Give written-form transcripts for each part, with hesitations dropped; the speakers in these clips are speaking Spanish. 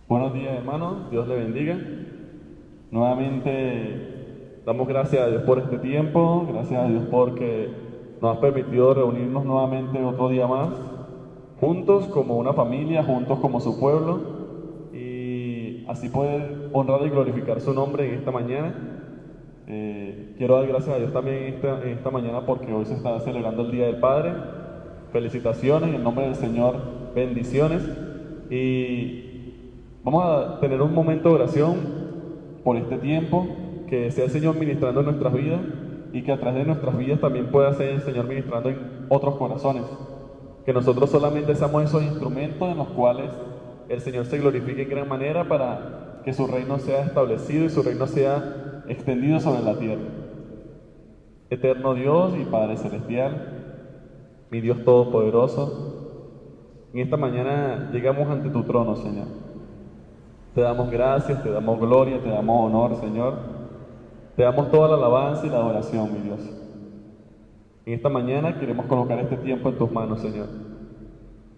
Buenos días, hermanos. Dios le bendiga. Nuevamente damos gracias a Dios por este tiempo. Gracias a Dios porque nos ha permitido reunirnos nuevamente otro día más, juntos como una familia, juntos como su pueblo, y así poder honrar y glorificar su nombre en esta mañana. Quiero dar gracias a Dios también en esta mañana porque hoy se está celebrando el Día del Padre. Felicitaciones en el nombre del Señor, bendiciones. Y vamos a tener un momento de oración por este tiempo, que sea el Señor ministrando en nuestras vidas y que a través de nuestras vidas también pueda ser el Señor ministrando en otros corazones. Que nosotros solamente seamos esos instrumentos en los cuales el Señor se glorifique en gran manera para que su reino sea establecido y su reino sea extendido sobre la tierra. Eterno Dios y Padre Celestial, mi Dios Todopoderoso, en esta mañana llegamos ante tu trono, Señor. Te damos gracias, te damos gloria, te damos honor, Señor. Te damos toda la alabanza y la adoración, mi Dios. En esta mañana queremos colocar este tiempo en tus manos, Señor.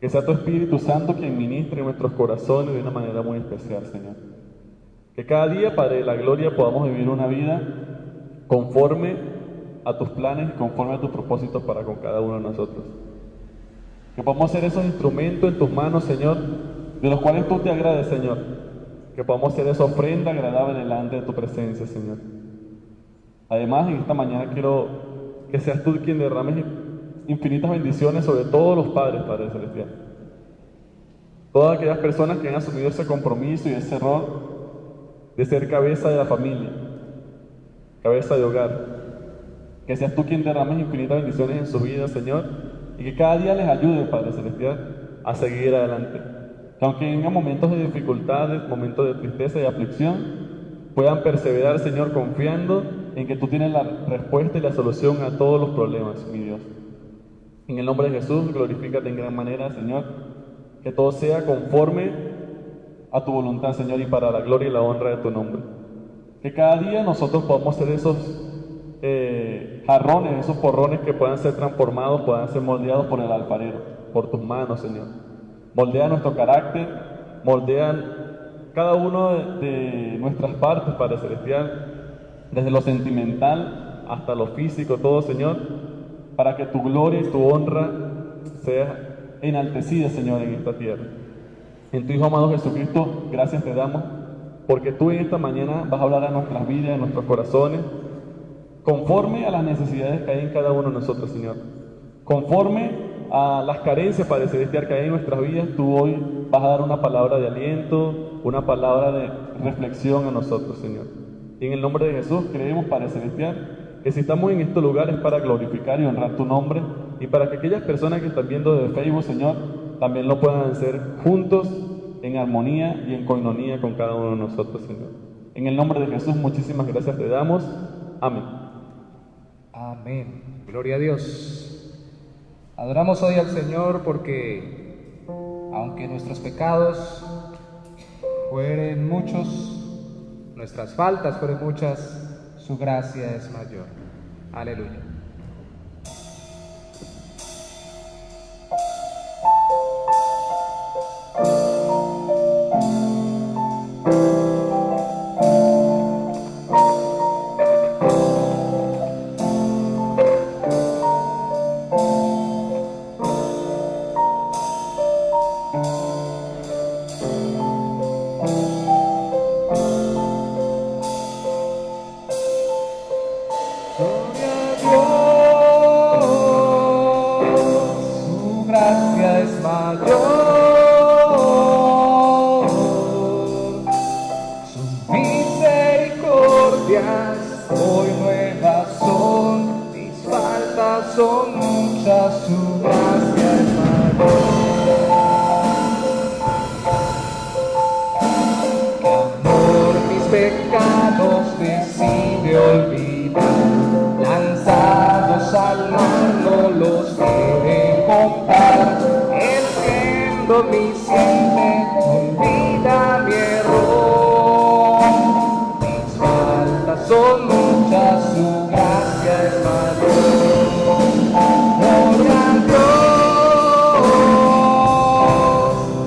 Que sea tu Espíritu Santo quien ministre en nuestros corazones de una manera muy especial, Señor. Que cada día, Padre de la Gloria, podamos vivir una vida conforme a tus planes y conforme a tus propósitos para con cada uno de nosotros. Que podamos ser esos instrumentos en tus manos, Señor, de los cuales tú te agrades, Señor. Que podamos ser esa ofrenda agradable delante de tu presencia, Señor. Además, en esta mañana quiero que seas tú quien derrames infinitas bendiciones sobre todos los padres, Padre Celestial. Todas aquellas personas que han asumido ese compromiso y ese rol de ser cabeza de la familia, cabeza de hogar. Que seas tú quien derrames infinitas bendiciones en su vida, Señor, y que cada día les ayude, Padre Celestial, a seguir adelante. Que aunque vengan momentos de dificultades, momentos de tristeza y de aflicción, puedan perseverar, Señor, confiando en que tú tienes la respuesta y la solución a todos los problemas, mi Dios. En el nombre de Jesús, glorifícate en gran manera, Señor. Que todo sea conforme a tu voluntad, Señor, y para la gloria y la honra de tu nombre. Que cada día nosotros podamos ser esos jarrones, esos porrones que puedan ser transformados, puedan ser moldeados por el alfarero, por tus manos, Señor. Moldea nuestro carácter, moldea cada uno de nuestras partes, Padre Celestial, desde lo sentimental hasta lo físico, todo, Señor, para que tu gloria y tu honra sea enaltecida, Señor, en esta tierra. En tu Hijo amado Jesucristo, gracias te damos, porque tú en esta mañana vas a hablar a nuestras vidas, a nuestros corazones, conforme a las necesidades que hay en cada uno de nosotros, Señor. Conforme a las carencias, Padre Celestial, que hay en nuestras vidas, tú hoy vas a dar una palabra de aliento, una palabra de reflexión a nosotros, Señor. Y en el nombre de Jesús creemos, Padre Celestial, que si estamos en estos lugares para glorificar y honrar tu nombre, y para que aquellas personas que están viendo desde Facebook, Señor, también lo puedan hacer juntos, en armonía y en coinonía con cada uno de nosotros, Señor. En el nombre de Jesús, muchísimas gracias te damos. Amén. Amén. Gloria a Dios. Adoramos hoy al Señor porque, aunque nuestros pecados fueren muchos, nuestras faltas fueren muchas, su gracia es mayor. Aleluya. Hoy nuevas son, mis faltas son muchas, su gracia es mayor. Que amor mis pecados decide olvidar, lanzados al mar no los quiere contar. Entiendo mi siempre, olvida mi error. Mis faltas son muchas, su gracia es mayor. Gloria a Dios,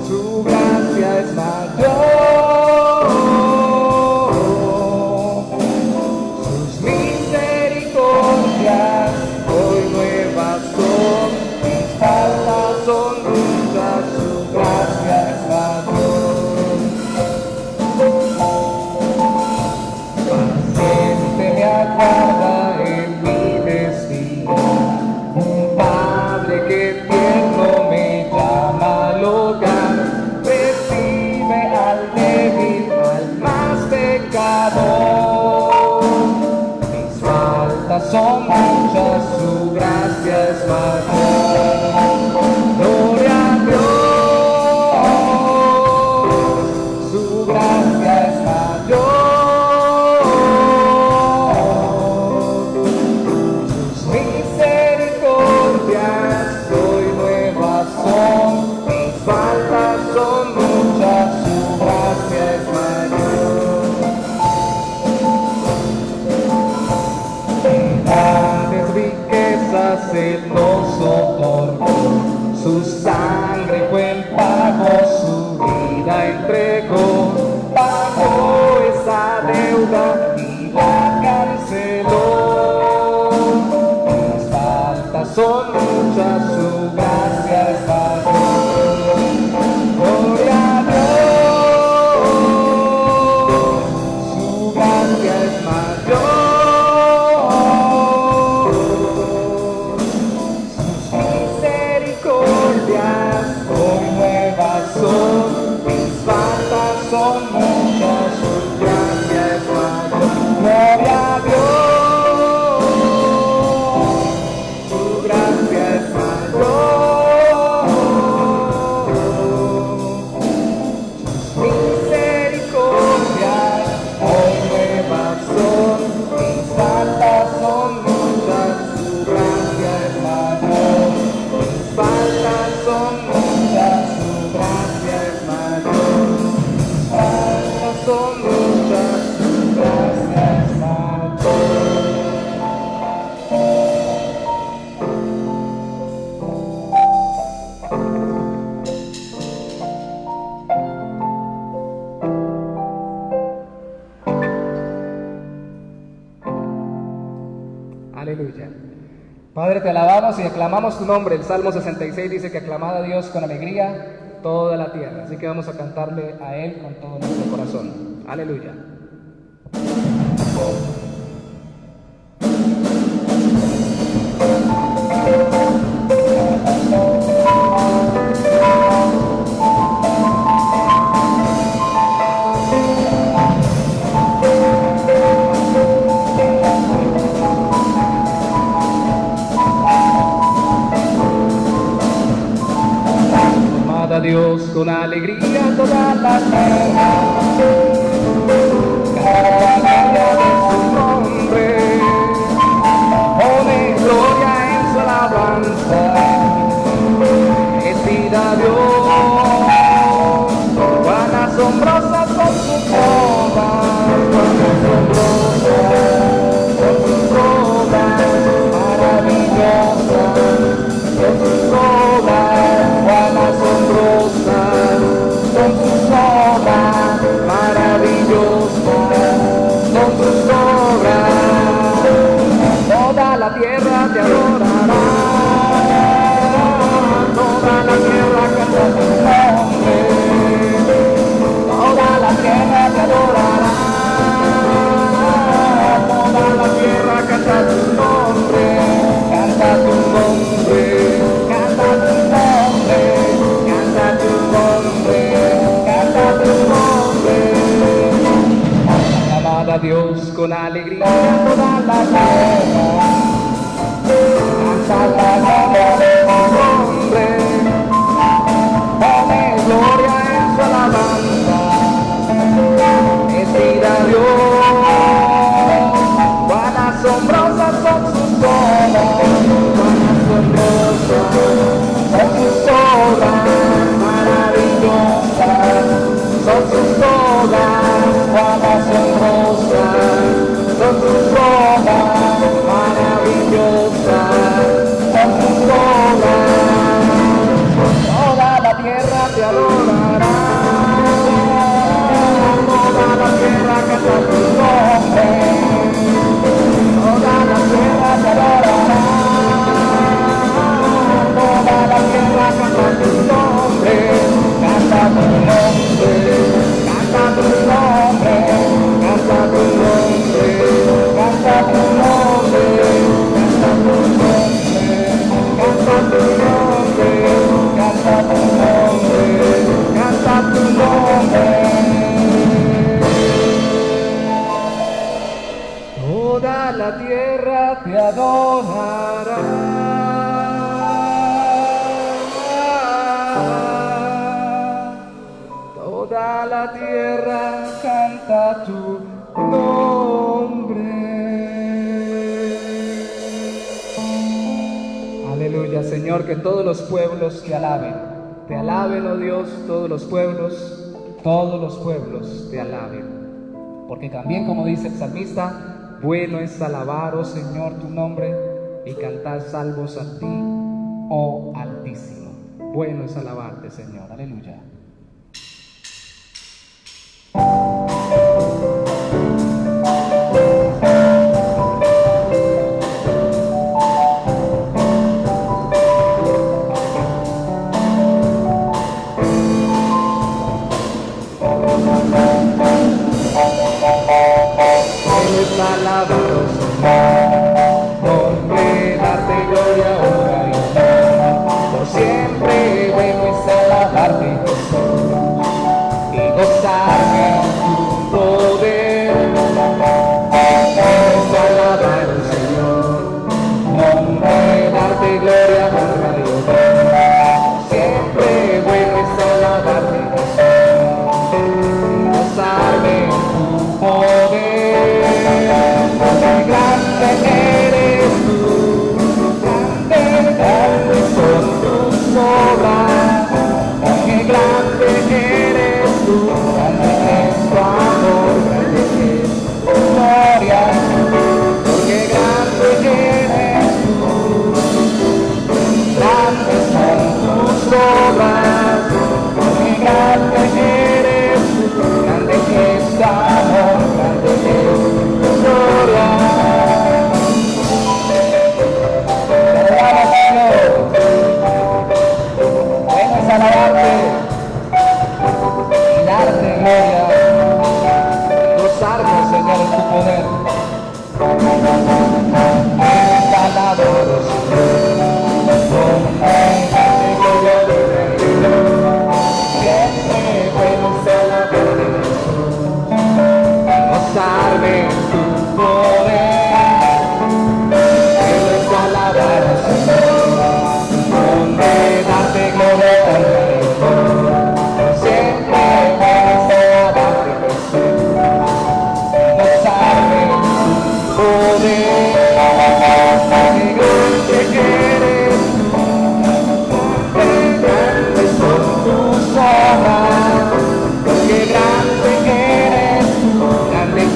su gracia es mayor. son muchas, su gracia es mayor. Grandes riquezas Él nos otorgó, su sangre fue el pago, su vida entregó, pagó esa deuda y la canceló. Mis faltas son muchas, su gracia es mayor. Gloria a Dios, su gracia es mayor. Hoy nuevas son, mis faltas son muchas, su gracia es mayor. Gloria a Dios, su gracia es mayor. Sus misericordias hoy nuevas son, mis faltas son muchas, su gracia es mayor. Mis faltas son muchas, su gracia es mayor. Mis faltas son muchas, su gracia es mayor. Aleluya. Padre, te alabamos y aclamamos tu nombre. El Salmo 66 dice que aclamad a Dios con alegría toda la tierra. Así que vamos a cantarle a Él con todo nuestro corazón. Aleluya. Amad a Dios con alegría toda la tierra. Gloria de su nombre, pone gloria en su alabanza, decida Dios, cuán asombrosas son sus obras, cuán asombrosas son sus obras, maravillosas son sus obras, cuán asombrosas son sus obras, maravillosas son sus obras. Toda la tierra te adorará, toda la tierra canta tu nombre, toda la tierra te adorará, toda la tierra canta tu nombre, canta tu nombre, canta tu nombre, canta tu nombre, canta tu nombre. Amad a Dios con alegría toda la tierra, canta la gloria de su nombre, pone gloria en su alabanza, decida Dios, cuán asombrosas son sus obras, cuán asombrosas son sus obras, maravillosas son sus obras, cuán asombrosas son sus obras, maravillosas son sus obras. Toda la tierra te adorará, toda la tierra canta tu nombre, toda la tierra te adorará, toda la tierra canta tu nombre, canta tu nombre, canta tu nombre, canta tu nombre, canta tu nombre, canta tu nombre, canta tu nombre, canta tu nombre, canta tu nombre. Toda la tierra te adorará. Toda la tierra canta tu nombre. Aleluya, Señor, que todos los pueblos te alaben, Te alaben, oh Dios, todos los pueblos te alaben. Porque también, como dice el salmista, bueno es alabar, oh Señor, tu nombre y cantar salvos a ti, oh Altísimo. Bueno es alabarte, Señor. Aleluya. Alabado Señor, nombre, darte gloria, honra y honor. Por siempre bueno es alabarte, Jesús, y gozarme en tu poder. Es alabado Señor, nombre, darte gloria, honra y honor. Por siempre bueno es alabarte, Jesús, y gozarme en tu poder. Grande eres tú, grande son tus obras, qué grande eres tú, grande es tu amor, grande es tu gloria, porque grande eres tú, grandes son tus obras, porque grande eres tú, grande es tu amor, grande es tu gloria. Alabarte y darte gloria, gozarme, Señor, en tu poder. Eres alabado, Señor, darte gloria, siempre bueno es alabarte, Jesús, gozarme en tu poder. Eres alabado, Señor, darte gloria. Porque grande eres tú, grande es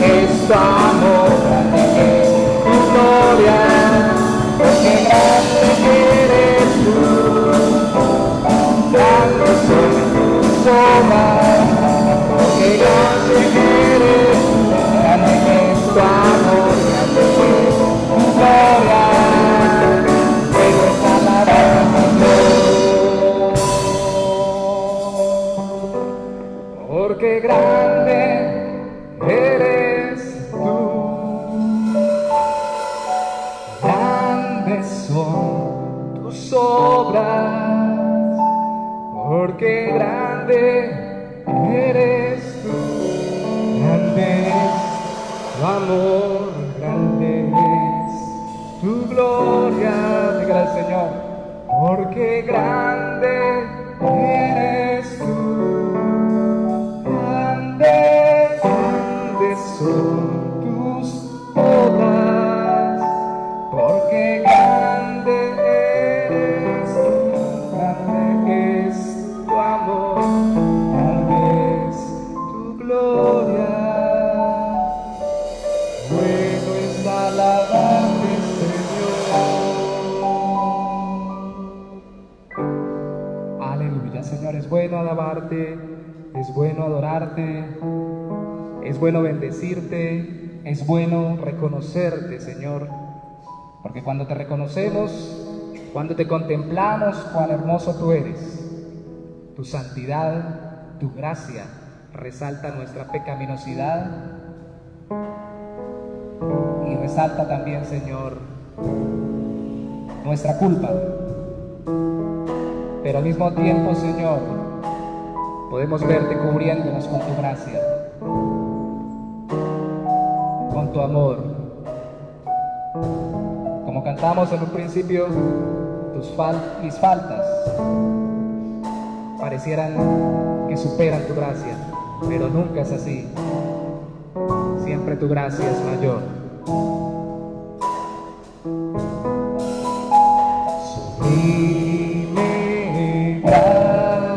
tu amor, grande es tu gloria. Porque grande eres tú, grandes son tus obras. Porque grande eres tú, grande es tu amor, grande es tu gloria. Puedes alabar porque grande eres tú, grandes son tus obras, porque grande eres tú, grande es tu amor, grande es tu gloria, dígale al Señor, porque grande eres tú. Son tus obras, porque grande eres tú, grande es tu amor, grande es tu gloria. Bueno es alabarte, Señor. Aleluya, Señor, es bueno alabarte, es bueno adorarte. Es bueno bendecirte, es bueno reconocerte, Señor, porque cuando te reconocemos, cuando te contemplamos, cuán hermoso tú eres, tu santidad, tu gracia, resalta nuestra pecaminosidad y resalta también, Señor, nuestra culpa. Pero al mismo tiempo, Señor, podemos verte cubriéndonos con tu gracia, con tu amor. Como cantamos en un principio, mis faltas parecieran que superan tu gracia, pero nunca es así. Siempre tu gracia es mayor. Sublime gracia.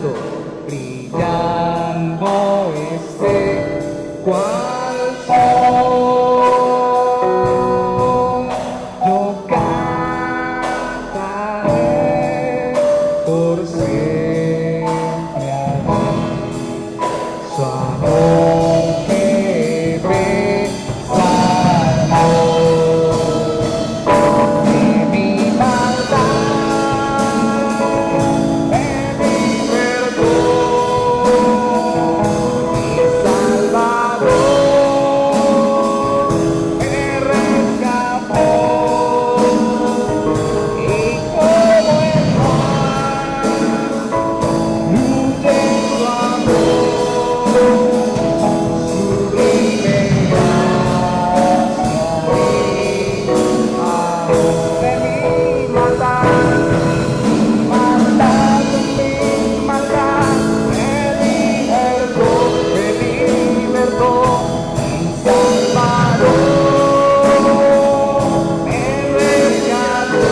santo, brillando esté cual sol. Yo cantaré por siempre a Dios, su amor que me salvó de mi maldad, me libertó, mi Salvador me rescató, y como el mar fluye su amor, sublime gracia de mi maldad, maldad de mi maldad, me libertó, mi Salvador me rescató,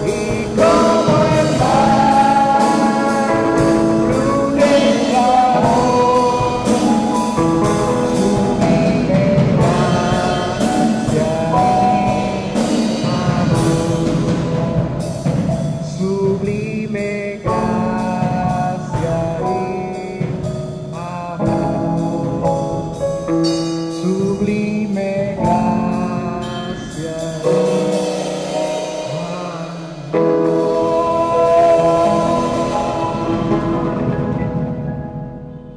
y como el mar fluye su amor, sublime gracia y amor, sublime gracia y amor.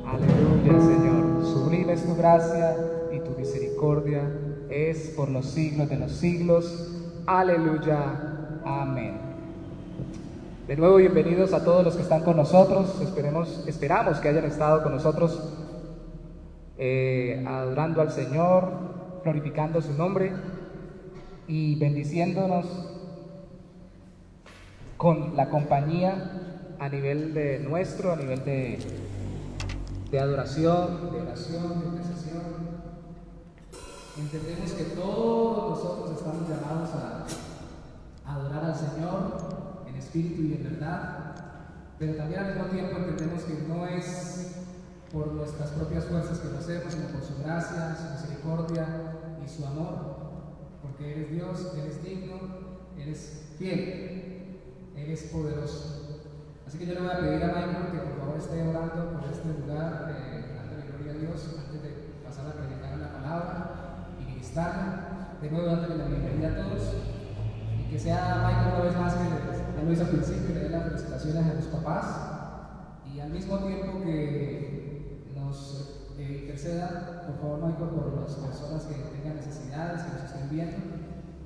Aleluya, Señor. Sublime es tu gracia y tu misericordia es por los siglos de los siglos. Aleluya. Amén. De nuevo, bienvenidos a todos los que están con nosotros. Esperamos que hayan estado con nosotros adorando al Señor, glorificando su nombre y bendiciéndonos con la compañía a nivel de adoración, de oración, de intercesión. Entendemos que todos nosotros estamos llamados a adorar al Señor en espíritu y en verdad, pero también al mismo tiempo entendemos que no es por nuestras propias fuerzas que lo hacemos, sino por su gracia, su misericordia y su amor, porque eres Dios, eres digno, eres fiel, eres poderoso. Así que yo le voy a pedir a Michael que por favor esté orando por este lugar, dándole gloria a Dios antes de pasar a predicar la palabra y ministrarla. De nuevo dándole la bienvenida a todos y que sea Michael una vez más que ya lo hizo al principio, le dé las felicitaciones a los papás y al mismo tiempo que nos interceda, por favor Michael, por las personas que tengan necesidades, que nos estén viendo,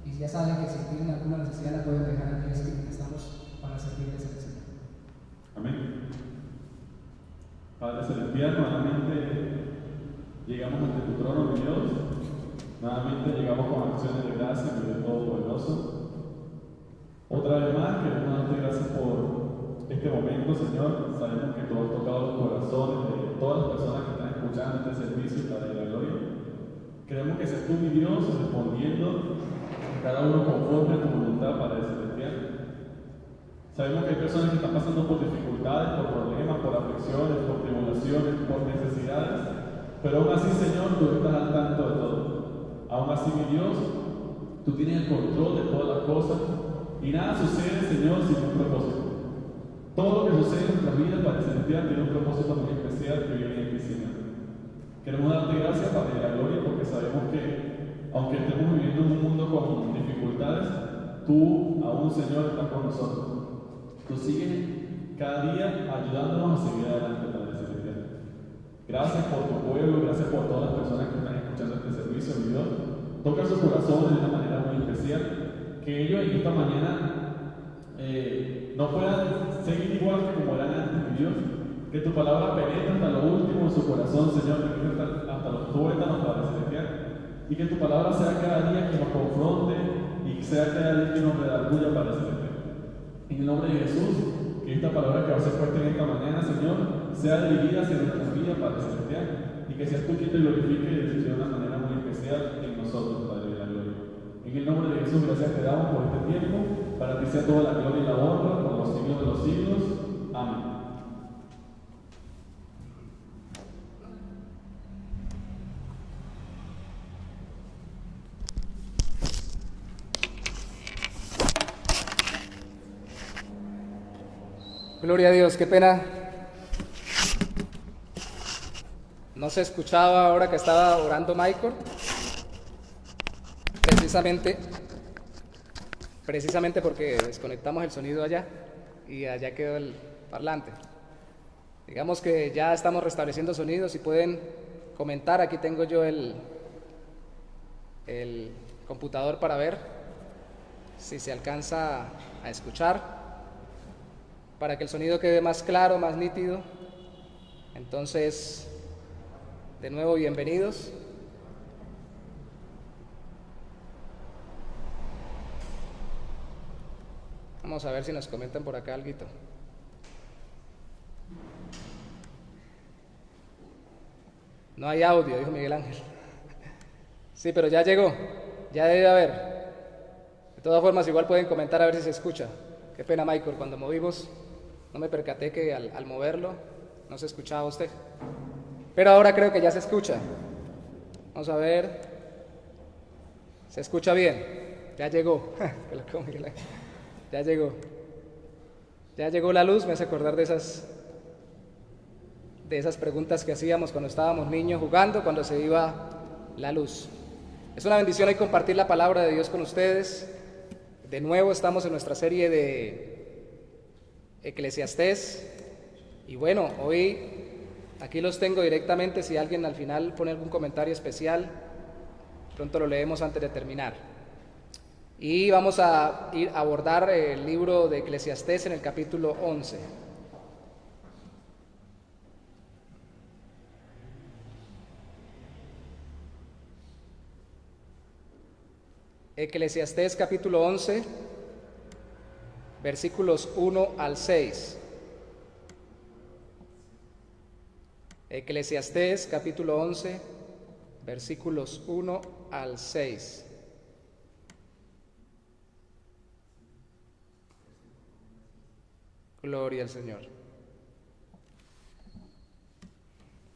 y ya saben que si tienen alguna necesidad la pueden dejar aquí, es que estamos para servirles al Señor. Amén. Padre Celestial, nuevamente llegamos ante tu trono, mi Dios. Nuevamente llegamos con acciones de gracia, mi Dios Todopoderoso. Otra vez más queremos darte gracias por este momento, Señor. Sabemos que tú has tocado los corazones de todas las personas que están escuchando este servicio para la gloria. Queremos que seas tú, mi Dios, respondiendo a cada uno conforme a tu voluntad, Padre Celestial. Sabemos que hay personas que están pasando por dificultades, por problemas, por aflicciones, por tribulaciones, por necesidades, pero aún así, Señor, tú estás al tanto de todo. Aún así, mi Dios, tú tienes el control de todas las cosas y nada sucede, Señor, sin un propósito. Todo lo que sucede en nuestra vida, Padre Celestial, tiene un propósito muy especial que viene aquí, Señor. Queremos darte gracias, Padre de la gloria, porque sabemos que, aunque estemos viviendo en un mundo con dificultades, tú aún, Señor, estás con nosotros. Tú sigues cada día ayudándonos a seguir adelante, Padre Celestial. Gracias por tu pueblo, gracias por todas las personas que están escuchando este servicio, mi Dios. Toca sus corazones de una manera muy especial, que ellos en esta mañana no puedan seguir igual que como eran antes, mi Dios. Que tu palabra penetre hasta lo último de su corazón, Señor, que penetre hasta los tuétanos, Padre Celestial. Y que tu palabra sea cada día que nos confronte y sea cada día que nos redarguya, Padre Celestial. En el nombre de Jesús, que esta palabra que va a ser puesta en esta mañana, Señor, sea dirigida hacia nuestras vidas, Padre Celestial, y que seas tú quien te glorifique de una manera muy especial en nosotros, Padre de la gloria. En el nombre de Jesús, gracias te damos por este tiempo, para ti sea toda la gloria y la honra por los siglos de los siglos. Gloria a Dios, qué pena. No se escuchaba ahora que estaba orando Michael. Precisamente porque desconectamos el sonido allá y allá quedó el parlante. Digamos que ya estamos restableciendo sonidos y pueden comentar. Aquí tengo yo el computador para ver si se alcanza a escuchar, para que el sonido quede más claro, más nítido. Entonces, de nuevo, bienvenidos. Vamos a ver si nos comentan por acá alguito. No hay audio, dijo Miguel Ángel. Sí, pero ya llegó, ya debe haber. De todas formas, igual pueden comentar a ver si se escucha. Qué pena, Michael, cuando movimos, no me percaté que al moverlo no se escuchaba usted. Pero ahora creo que ya se escucha. Vamos a ver. ¿Se escucha bien? Ya llegó. Ya llegó. Ya llegó la luz, me hace acordar de esas preguntas que hacíamos cuando estábamos niños jugando, cuando se iba la luz. Es una bendición hoy compartir la palabra de Dios con ustedes. De nuevo estamos en nuestra serie de Eclesiastés. Y bueno, hoy aquí los tengo directamente. Si alguien al final pone algún comentario especial, pronto lo leemos antes de terminar. Y vamos a ir a abordar el libro de Eclesiastés en el capítulo 11. Eclesiastés capítulo 11, versículos 1 al 6. Eclesiastés capítulo 11, versículos 1 al 6. Gloria al Señor.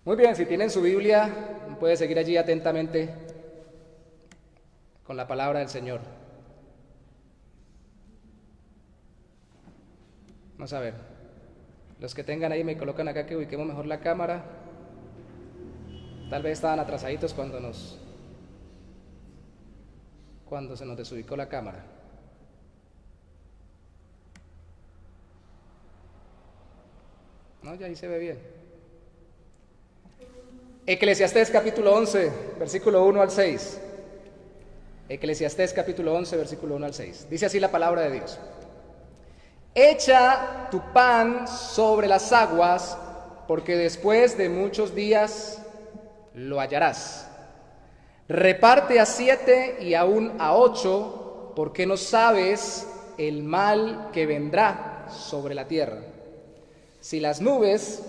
Muy bien, si tienen su Biblia, puede seguir allí atentamente con la palabra del Señor. Vamos a ver. Los que tengan ahí me colocan acá que ubiquemos mejor la cámara. Tal vez estaban atrasaditos cuando se nos desubicó la cámara. No, ya ahí se ve bien. Eclesiastés capítulo 11, versículo 1 al 6. Eclesiastés capítulo 11, versículo 1 al 6. Dice así la palabra de Dios. Echa tu pan sobre las aguas, porque después de muchos días lo hallarás. Reparte a 7 y aún a 8, porque no sabes el mal que vendrá sobre la tierra. Si las nubes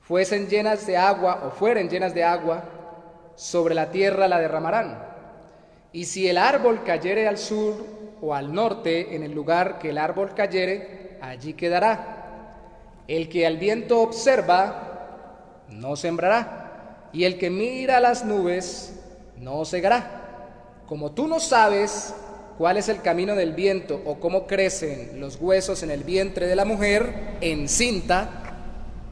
fuesen llenas de agua o fueren llenas de agua, sobre la tierra la derramarán. Y si el árbol cayere al sur o al norte, en el lugar que el árbol cayere, allí quedará. El que al viento observa, no sembrará, y el que mira las nubes, no segará. Como tú no sabes cuál es el camino del viento o cómo crecen los huesos en el vientre de la mujer encinta,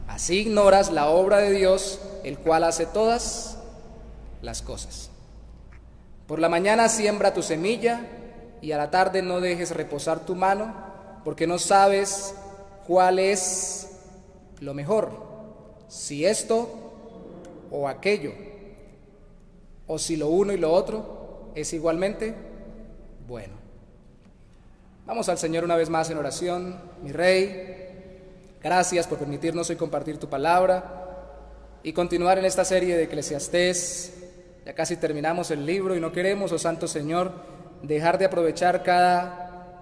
así ignoras la obra de Dios, el cual hace todas las cosas. Por la mañana siembra tu semilla, y a la tarde no dejes reposar tu mano, porque no sabes cuál es lo mejor, si esto o aquello, o si lo uno y lo otro es igualmente bueno. Vamos al Señor una vez más en oración. Mi Rey, gracias por permitirnos hoy compartir tu palabra y continuar en esta serie de Eclesiastés. Ya casi terminamos el libro y no queremos, oh Santo Señor, dejar de aprovechar cada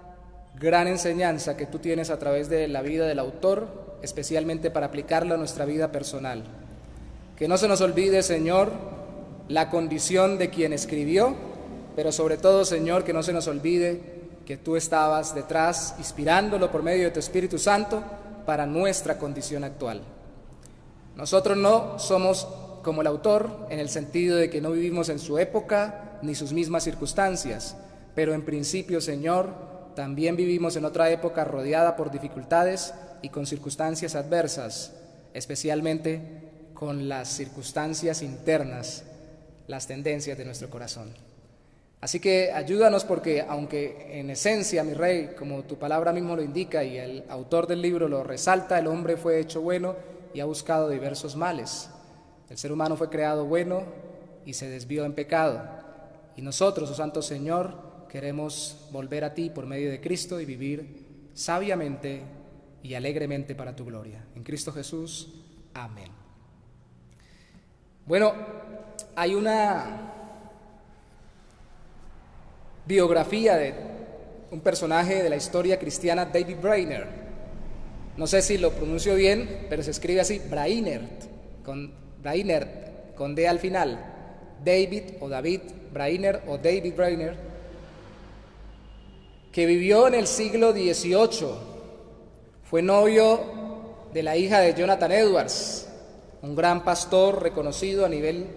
gran enseñanza que tú tienes a través de la vida del autor, especialmente para aplicarla a nuestra vida personal. Que no se nos olvide, Señor, la condición de quien escribió, pero sobre todo, Señor, que no se nos olvide que tú estabas detrás, inspirándolo por medio de tu Espíritu Santo para nuestra condición actual. Nosotros no somos como el autor en el sentido de que no vivimos en su época ni sus mismas circunstancias, pero en principio, Señor, también vivimos en otra época rodeada por dificultades y con circunstancias adversas, especialmente con las circunstancias internas, las tendencias de nuestro corazón. Así que ayúdanos, porque aunque en esencia, mi Rey, como tu palabra mismo lo indica y el autor del libro lo resalta, el hombre fue hecho bueno y ha buscado diversos males. El ser humano fue creado bueno y se desvió en pecado. Y nosotros, oh Santo Señor, queremos volver a ti por medio de Cristo y vivir sabiamente y alegremente para tu gloria. En Cristo Jesús, amén. Bueno, hay una biografía de un personaje de la historia cristiana, David Brainerd. No sé si lo pronuncio bien, pero se escribe así, Brainerd, con D al final. David o David Brainerd o David Brainerd, que vivió en el siglo XVIII. Fue novio de la hija de Jonathan Edwards, un gran pastor reconocido a nivel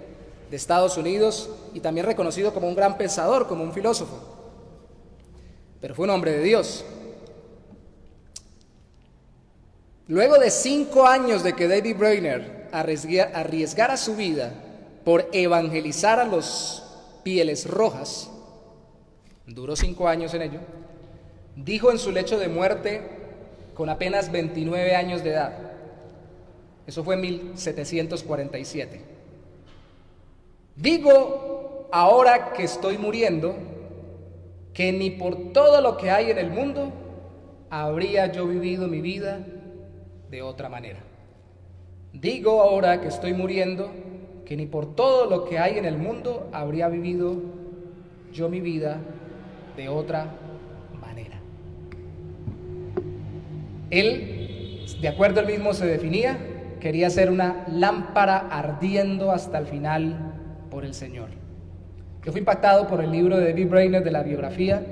de Estados Unidos y también reconocido como un gran pensador, como un filósofo. Pero fue un hombre de Dios. Luego de 5 años de que David Brainerd arriesgara su vida por evangelizar a los Pieles Rojas, duró 5 años en ello, dijo en su lecho de muerte, con apenas 29 años de edad, eso fue en 1747, digo ahora que estoy muriendo, que ni por todo lo que hay en el mundo habría yo vivido mi vida de otra manera. Digo ahora que estoy muriendo, que ni por todo lo que hay en el mundo habría vivido yo mi vida de otra manera. Él, de acuerdo al mismo se definía, quería ser una lámpara ardiendo hasta el final por el Señor. Yo fui impactado por el libro de David Brainerd de la biografía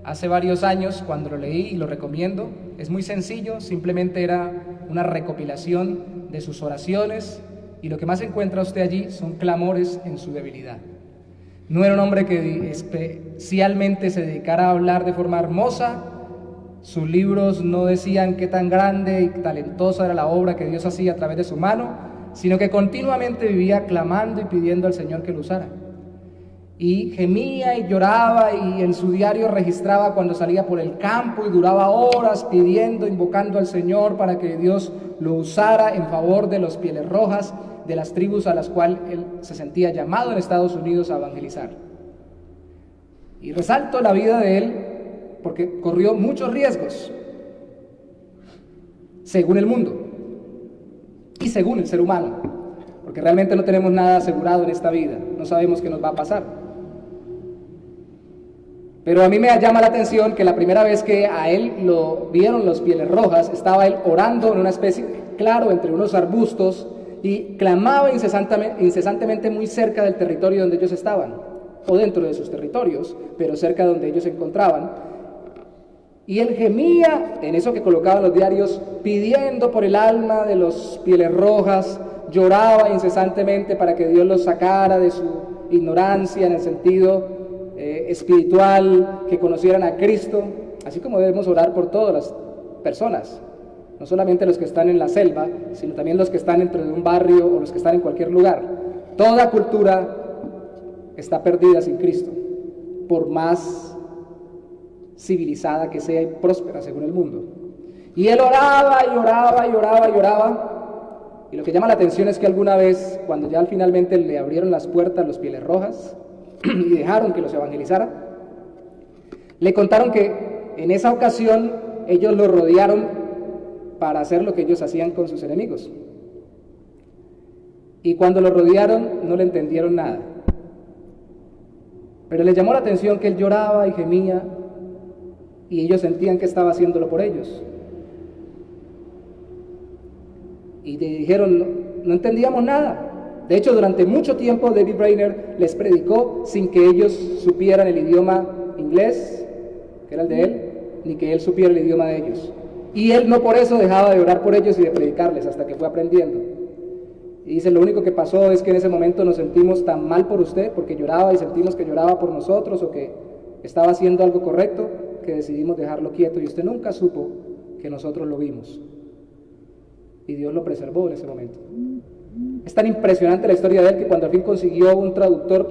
hace varios años cuando lo leí y lo recomiendo. Es muy sencillo, simplemente era una recopilación de sus oraciones y lo que más encuentra usted allí son clamores en su debilidad. No era un hombre que especialmente se dedicara a hablar de forma hermosa. Sus libros no decían qué tan grande y talentosa era la obra que Dios hacía a través de su mano, sino que continuamente vivía clamando y pidiendo al Señor que lo usara. Y gemía y lloraba, y en su diario registraba cuando salía por el campo y duraba horas pidiendo, invocando al Señor para que Dios lo usara en favor de los Pieles Rojas, de las tribus a las cuales él se sentía llamado en Estados Unidos a evangelizar. Y resalto la vida de él porque corrió muchos riesgos, según el mundo y según el ser humano, porque realmente no tenemos nada asegurado en esta vida, no sabemos qué nos va a pasar. Pero a mí me llama la atención que la primera vez que a él lo vieron los Pieles Rojas, estaba él orando en una especie de claro entre unos arbustos y clamaba incesantemente muy cerca del territorio donde ellos estaban, o dentro de sus territorios, pero cerca de donde ellos se encontraban. Y él gemía en eso que colocaban los diarios, pidiendo por el alma de los Pieles Rojas, lloraba incesantemente para que Dios los sacara de su ignorancia en el sentido espiritual, que conocieran a Cristo, así como debemos orar por todas las personas, no solamente los que están en la selva, sino también los que están dentro de un barrio o los que están en cualquier lugar. Toda cultura está perdida sin Cristo, por más civilizada que sea y próspera según el mundo. Y él oraba y oraba y oraba y oraba, y lo que llama la atención es que alguna vez, cuando ya finalmente le abrieron las puertas los Pieles Rojas y dejaron que los evangelizara, le contaron que en esa ocasión ellos lo rodearon para hacer lo que ellos hacían con sus enemigos, y cuando lo rodearon no le entendieron nada, pero les llamó la atención que él lloraba y gemía y ellos sentían que estaba haciéndolo por ellos, y le dijeron no entendíamos nada. De hecho, durante mucho tiempo David Brainerd les predicó sin que ellos supieran el idioma inglés, que era el de él, ni que él supiera el idioma de ellos. Y él no por eso dejaba de orar por ellos y de predicarles hasta que fue aprendiendo. Y dice, lo único que pasó es que en ese momento nos sentimos tan mal por usted, porque lloraba y sentimos que lloraba por nosotros o que estaba haciendo algo correcto, que decidimos dejarlo quieto y usted nunca supo que nosotros lo vimos. y Dios lo preservó en ese momento. Es tan impresionante la historia de él que cuando al fin consiguió un traductor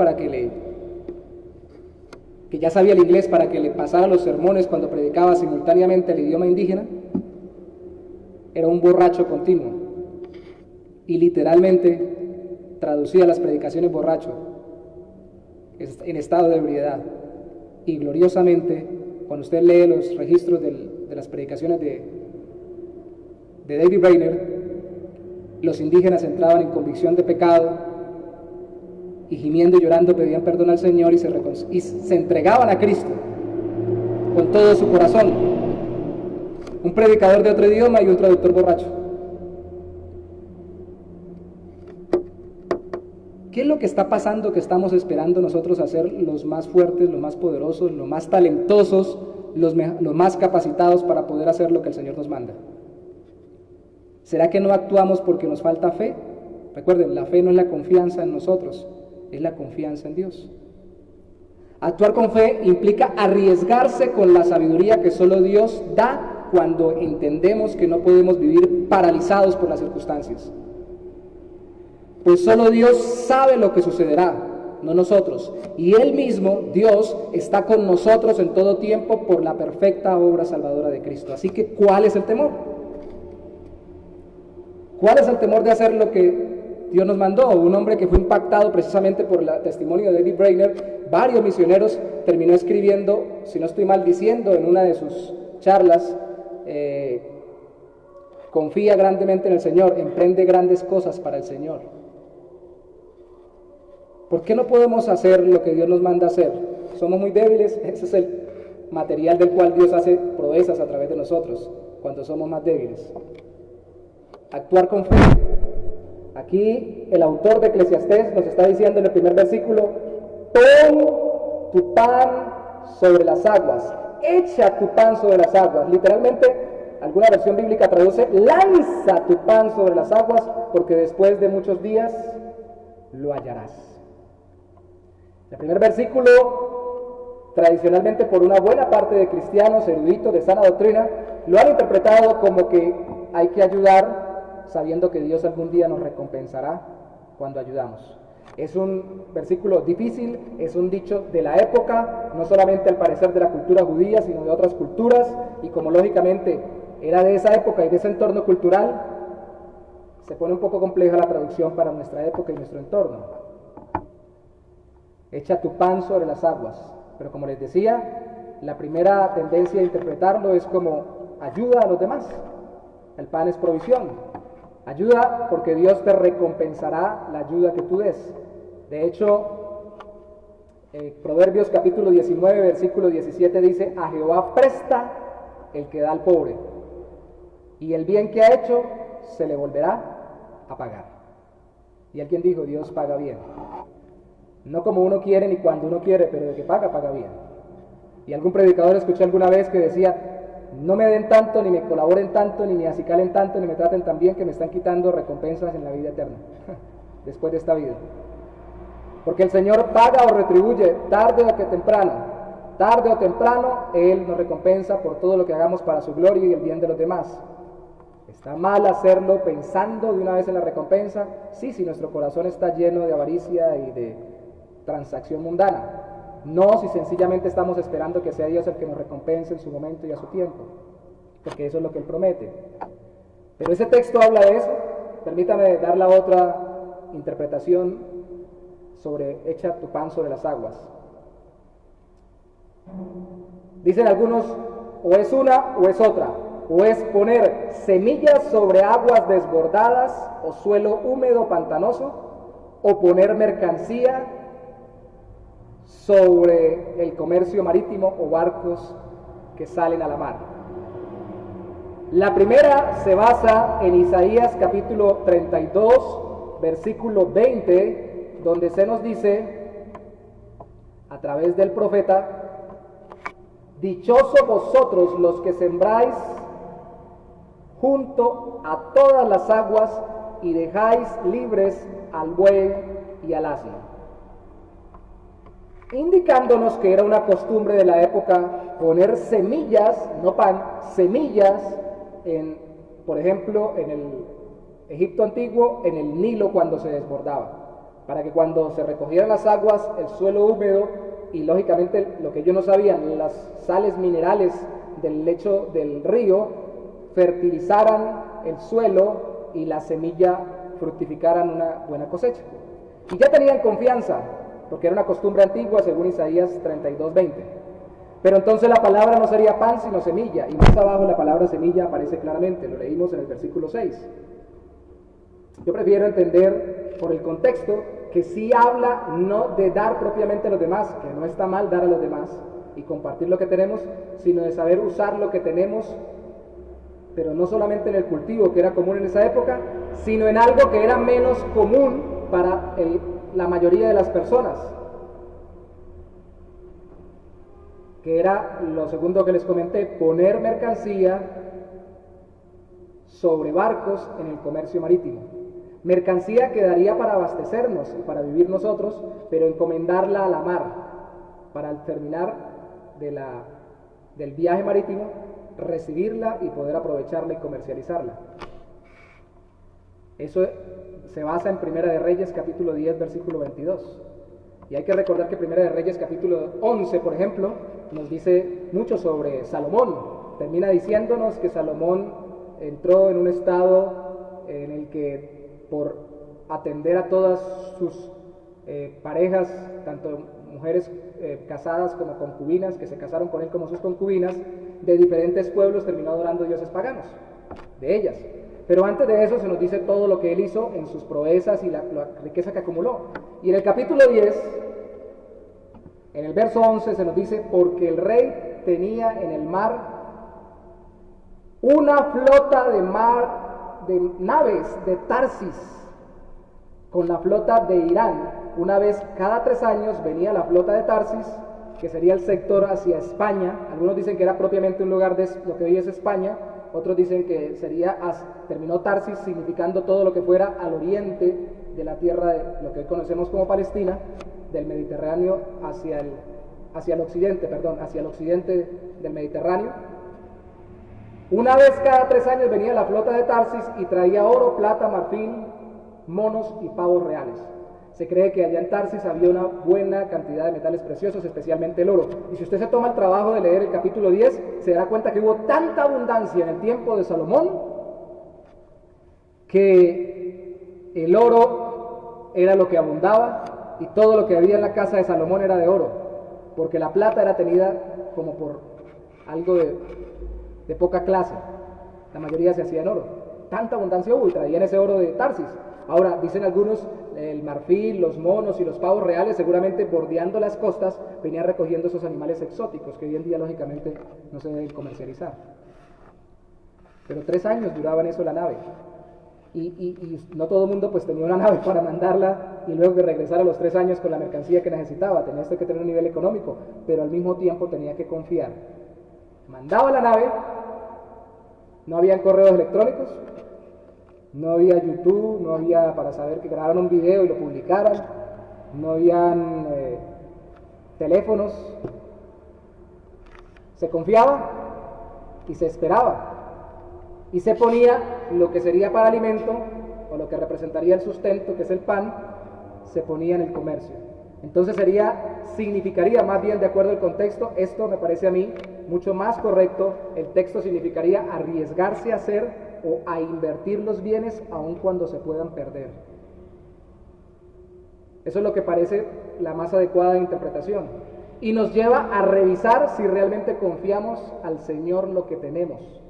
que ya sabía el inglés para que le pasara los sermones cuando predicaba simultáneamente el idioma indígena, era un borracho continuo y literalmente traducía las predicaciones borracho, en estado de ebriedad. Y gloriosamente, cuando usted lee los registros de las predicaciones de David Brainerd, los indígenas entraban en convicción de pecado y gimiendo y llorando pedían perdón al Señor y se entregaban a Cristo con todo su corazón. Un predicador de otro idioma y un traductor borracho. ¿Qué es lo que está pasando que estamos esperando nosotros a ser los más fuertes, los más poderosos, los más talentosos, los más capacitados para poder hacer lo que el Señor nos manda? ¿Será que no actuamos porque nos falta fe? Recuerden, la fe no es la confianza en nosotros, es la confianza en Dios. Actuar con fe implica arriesgarse con la sabiduría que solo Dios da cuando entendemos que no podemos vivir paralizados por las circunstancias. Pues solo Dios sabe lo que sucederá, no nosotros. Y Él mismo, Dios, está con nosotros en todo tiempo por la perfecta obra salvadora de Cristo. Así que, ¿cuál es el temor? ¿Cuál es el temor de hacer lo que Dios nos mandó? Un hombre que fue impactado precisamente por el testimonio de David Brainerd, varios misioneros, terminó escribiendo, si no estoy mal, diciendo en una de sus charlas, confía grandemente en el Señor, emprende grandes cosas para el Señor. ¿Por qué no podemos hacer lo que Dios nos manda hacer? Somos muy débiles, ese es el material del cual Dios hace proezas a través de nosotros, cuando somos más débiles. Actuar con fe. Aquí el autor de Eclesiastés nos está diciendo en el primer versículo: pon tu pan sobre las aguas, echa tu pan sobre las aguas. Literalmente, alguna versión bíblica traduce: lanza tu pan sobre las aguas, porque después de muchos días lo hallarás. El primer versículo, tradicionalmente por una buena parte de cristianos eruditos de sana doctrina, lo han interpretado como que hay que ayudar sabiendo que Dios algún día nos recompensará cuando ayudamos. Es un versículo difícil, es un dicho de la época, no solamente al parecer de la cultura judía, sino de otras culturas, y como lógicamente era de esa época y de ese entorno cultural, se pone un poco compleja la traducción para nuestra época y nuestro entorno. Echa tu pan sobre las aguas. Pero como les decía, la primera tendencia a interpretarlo es como ayuda a los demás. El pan es provisión. Ayuda porque Dios te recompensará la ayuda que tú des. De hecho, Proverbios capítulo 19, versículo 17 dice: a Jehová presta el que da al pobre, y el bien que ha hecho se le volverá a pagar. Y alguien dijo: Dios paga bien. No como uno quiere ni cuando uno quiere, pero de que paga, paga bien. Y algún predicador escuché alguna vez que decía: no me den tanto, ni me colaboren tanto, ni me acicalen tanto, ni me traten tan bien, que me están quitando recompensas en la vida eterna, después de esta vida. Porque el Señor paga o retribuye tarde o temprano. Tarde o temprano Él nos recompensa por todo lo que hagamos para su gloria y el bien de los demás. ¿Está mal hacerlo pensando de una vez en la recompensa? Sí, si nuestro corazón está lleno de avaricia y de transacción mundana. No si sencillamente estamos esperando que sea Dios el que nos recompense en su momento y a su tiempo, porque eso es lo que Él promete. Pero ese texto habla de eso. Permítame dar la otra interpretación sobre echa tu pan sobre las aguas. Dicen algunos: o es una o es otra. O es poner semillas sobre aguas desbordadas o suelo húmedo pantanoso, o poner mercancía sobre el comercio marítimo o barcos que salen a la mar. La primera se basa en Isaías capítulo 32, versículo 20, donde se nos dice, a través del profeta: dichosos vosotros los que sembráis junto a todas las aguas y dejáis libres al buey y al asno. Indicándonos que era una costumbre de la época poner semillas, no pan, semillas, por ejemplo, en el Egipto antiguo en el Nilo cuando se desbordaba, para que cuando se recogieran las aguas, el suelo húmedo y lógicamente lo que ellos no sabían, las sales minerales del lecho del río, fertilizaran el suelo y la semilla fructificaran una buena cosecha. Y ya tenían confianza, porque era una costumbre antigua según Isaías 32:20. Pero entonces la palabra no sería pan sino semilla, y más abajo la palabra semilla aparece claramente, lo leímos en el versículo 6. Yo prefiero entender por el contexto que sí habla no de dar propiamente a los demás, que no está mal dar a los demás y compartir lo que tenemos, sino de saber usar lo que tenemos, pero no solamente en el cultivo que era común en esa época, sino en algo que era menos común para la mayoría de las personas, que era lo segundo que les comenté, poner mercancía sobre barcos en el comercio marítimo. Mercancía que daría para abastecernos y para vivir nosotros, pero encomendarla a la mar, para al terminar del viaje marítimo, recibirla y poder aprovecharla y comercializarla. Eso se basa en Primera de Reyes, capítulo 10, versículo 22. Y hay que recordar que Primera de Reyes, capítulo 11, por ejemplo, nos dice mucho sobre Salomón. Termina diciéndonos que Salomón entró en un estado en el que, por atender a todas sus parejas, tanto mujeres casadas como concubinas, que se casaron con él como sus concubinas, de diferentes pueblos, terminó adorando dioses paganos, de ellas. Pero antes de eso se nos dice todo lo que él hizo en sus proezas y la riqueza que acumuló. Y en el capítulo 10, en el verso 11, se nos dice: porque el rey tenía en el mar una flota de naves de Tarsis con la flota de Irán. Una vez cada 3 años venía la flota de Tarsis, que sería el sector hacia España. Algunos dicen que era propiamente un lugar de lo que hoy es España, otros dicen que terminó Tarsis significando todo lo que fuera al oriente de la tierra de lo que hoy conocemos como Palestina, del Mediterráneo hacia el occidente del Mediterráneo. Una vez cada 3 años venía la flota de Tarsis y traía oro, plata, marfil, monos y pavos reales. Se cree que allá en Tarsis había una buena cantidad de metales preciosos, especialmente el oro. Y si usted se toma el trabajo de leer el capítulo 10, se dará cuenta que hubo tanta abundancia en el tiempo de Salomón que el oro era lo que abundaba y todo lo que había en la casa de Salomón era de oro, porque la plata era tenida como por algo de poca clase. La mayoría se hacía en oro. Tanta abundancia hubo y traían ese oro de Tarsis. Ahora, dicen algunos, el marfil, los monos y los pavos reales, seguramente bordeando las costas, venían recogiendo esos animales exóticos que hoy en día, lógicamente, no se deben comercializar. Pero 3 años duraba en eso la nave. Y no todo el mundo pues tenía una nave para mandarla y luego que regresara a los 3 años con la mercancía que necesitaba. Tenía que tener un nivel económico, pero al mismo tiempo tenía que confiar. Mandaba la nave, no habían correos electrónicos, no había YouTube, no había para saber que grabaran un video y lo publicaran, no habían teléfonos. Se confiaba y se esperaba y se ponía lo que sería para alimento o lo que representaría el sustento, que es el pan, se ponía en el comercio. Entonces significaría más bien, de acuerdo al contexto, esto me parece a mí mucho más correcto, el texto significaría arriesgarse a hacer o a invertir los bienes aun cuando se puedan perder. Eso es lo que parece la más adecuada interpretación y nos lleva a revisar si realmente confiamos al Señor lo que tenemos.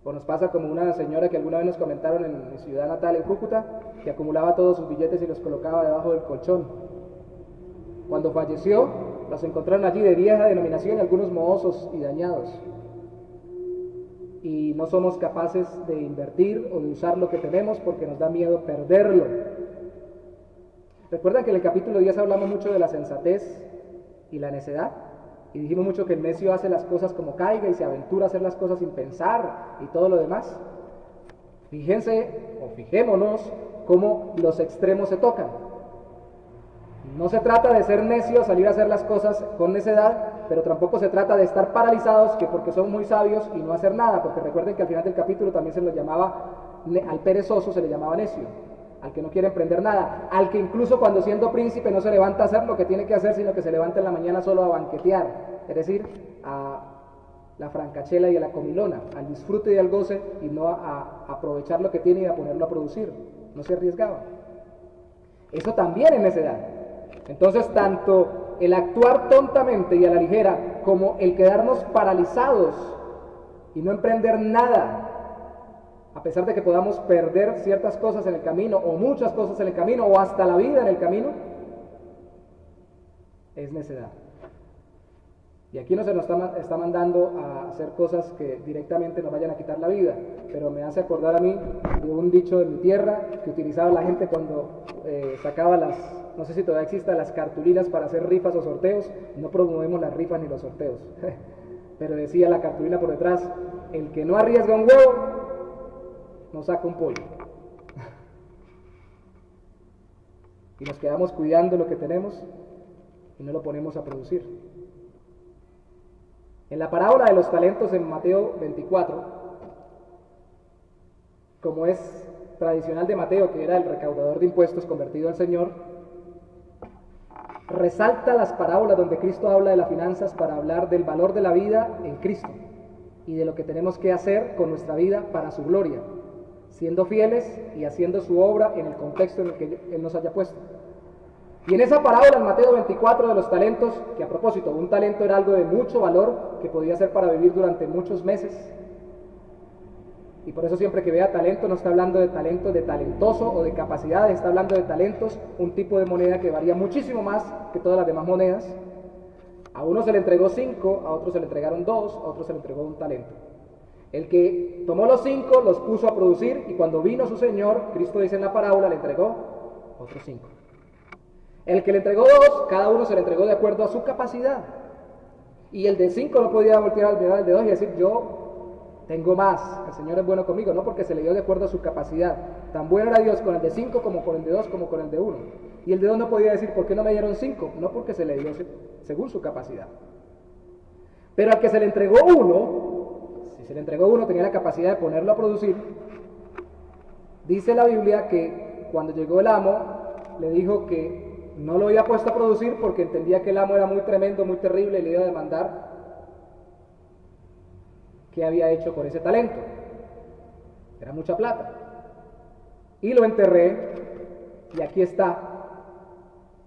O nos pasa como una señora que alguna vez nos comentaron en mi ciudad natal, en Cúcuta, que acumulaba todos sus billetes y los colocaba debajo del colchón. Cuando falleció, los encontraron allí de vieja denominación, algunos mohosos y dañados. Y no somos capaces de invertir o de usar lo que tenemos porque nos da miedo perderlo. ¿Recuerdan que en el capítulo 10 hablamos mucho de la sensatez y la necedad? Y dijimos mucho que el necio hace las cosas como caiga y se aventura a hacer las cosas sin pensar y todo lo demás. Fijémonos cómo los extremos se tocan. No se trata de ser necios, salir a hacer las cosas con necedad, pero tampoco se trata de estar paralizados, que porque son muy sabios y no hacer nada, porque recuerden que al final del capítulo también se los llamaba al perezoso se le llamaba necio, al que no quiere emprender nada, al que incluso cuando siendo príncipe no se levanta a hacer lo que tiene que hacer, sino que se levanta en la mañana solo a banquetear, es decir, a la francachela y a la comilona, al disfrute y al goce, y no a aprovechar lo que tiene y a ponerlo a producir. No se arriesgaba. Eso también es necedad. Entonces, tanto el actuar tontamente y a la ligera, como el quedarnos paralizados y no emprender nada, a pesar de que podamos perder ciertas cosas en el camino, o muchas cosas en el camino, o hasta la vida en el camino, es necedad. Y aquí no se nos está mandando a hacer cosas que directamente nos vayan a quitar la vida, pero me hace acordar a mí de un dicho de mi tierra que utilizaba la gente cuando sacaba no sé si todavía existen las cartulinas para hacer rifas o sorteos. No promovemos las rifas ni los sorteos, pero decía la cartulina por detrás: el que no arriesga un huevo, no saca un pollo. Y nos quedamos cuidando lo que tenemos y no lo ponemos a producir. En la parábola de los talentos en Mateo 24, como es tradicional de Mateo, que era el recaudador de impuestos convertido al Señor, resalta las parábolas donde Cristo habla de las finanzas para hablar del valor de la vida en Cristo y de lo que tenemos que hacer con nuestra vida para su gloria, siendo fieles y haciendo su obra en el contexto en el que Él nos haya puesto. Y en esa parábola en Mateo 24 de los talentos, que a propósito, un talento era algo de mucho valor que podía ser para vivir durante muchos meses, y por eso siempre que vea talento no está hablando de talento de talentoso o de capacidades, está hablando de talentos, un tipo de moneda que varía muchísimo más que todas las demás monedas. A uno se le entregó 5, a otro se le entregaron 2, a otro se le entregó un talento. El que tomó los 5 los puso a producir, y cuando vino su Señor, Cristo dice en la parábola, le entregó otros 5. El que le entregó 2, cada uno se le entregó de acuerdo a su capacidad. Y el de 5 no podía voltear al mirar al de 2 y decir: yo tengo más, el Señor es bueno conmigo. No, porque se le dio de acuerdo a su capacidad. Tan bueno era Dios con el de 5 como con el de 2 como con el de 1. Y el de 2 no podía decir: ¿por qué no me dieron 5? No, porque se le dio según su capacidad. Pero al que se le entregó 1, si se le entregó 1 tenía la capacidad de ponerlo a producir. Dice la Biblia que cuando llegó el amo le dijo que no lo había puesto a producir porque entendía que el amo era muy tremendo, muy terrible, y le iba a demandar qué había hecho con ese talento. Era mucha plata. Y lo enterré, y aquí está.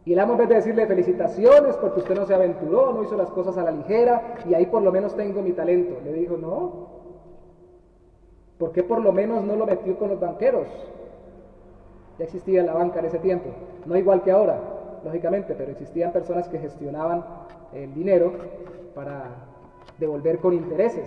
Y el amo, en vez de decirle: felicitaciones porque usted no se aventuró, no hizo las cosas a la ligera, y ahí por lo menos tengo mi talento, le dijo: no, ¿por qué por lo menos no lo metió con los banqueros? Ya existía la banca en ese tiempo, no igual que ahora, lógicamente, pero existían personas que gestionaban el dinero para devolver con intereses.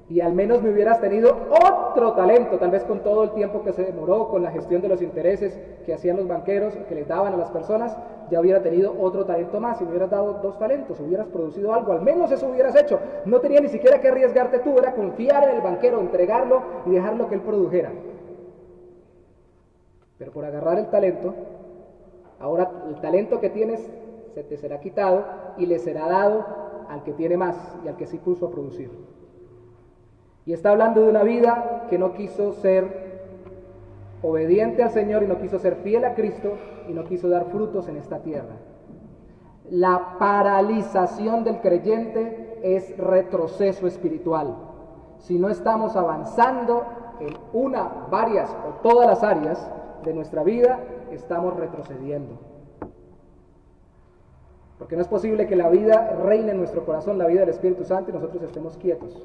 Y al menos me hubieras tenido otro talento, tal vez con todo el tiempo que se demoró, con la gestión de los intereses que hacían los banqueros, que les daban a las personas, ya hubiera tenido otro talento más. Si me hubieras dado 2 talentos, hubieras producido algo, al menos eso hubieras hecho. No tenía ni siquiera que arriesgarte tú, era confiar en el banquero, entregarlo y dejarlo que él produjera. Pero por agarrar el talento, ahora el talento que tienes se te será quitado y le será dado al que tiene más y al que sí puso a producir. Y está hablando de una vida que no quiso ser obediente al Señor y no quiso ser fiel a Cristo y no quiso dar frutos en esta tierra. La paralización del creyente es retroceso espiritual. Si no estamos avanzando en una, varias o todas las áreas de nuestra vida, estamos retrocediendo. Porque no es posible que la vida reine en nuestro corazón, la vida del Espíritu Santo, y nosotros estemos quietos.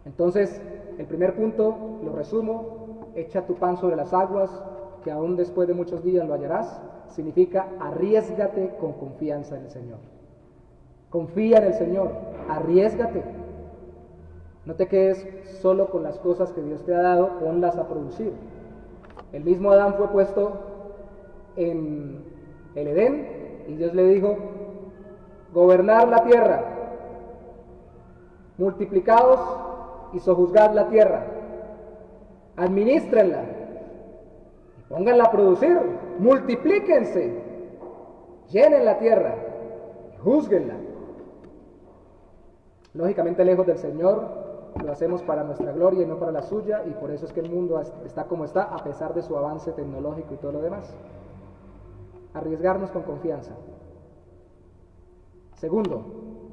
Entonces, el primer punto, lo resumo: echa tu pan sobre las aguas, que aún después de muchos días lo hallarás. Significa: arriésgate con confianza en el Señor. Confía en el Señor, arriésgate. No te quedes solo con las cosas que Dios te ha dado, ponlas a producir. El mismo Adán fue puesto en el Edén y Dios le dijo: gobernar la tierra, multiplicaos y sojuzgad la tierra, administrenla y pónganla a producir, multiplíquense, llenen la tierra y juzguenla. Lógicamente lejos del Señor, lo hacemos para nuestra gloria y no para la suya, y por eso es que el mundo está como está, a pesar de su avance tecnológico y todo lo demás. Arriesgarnos con confianza. Segundo,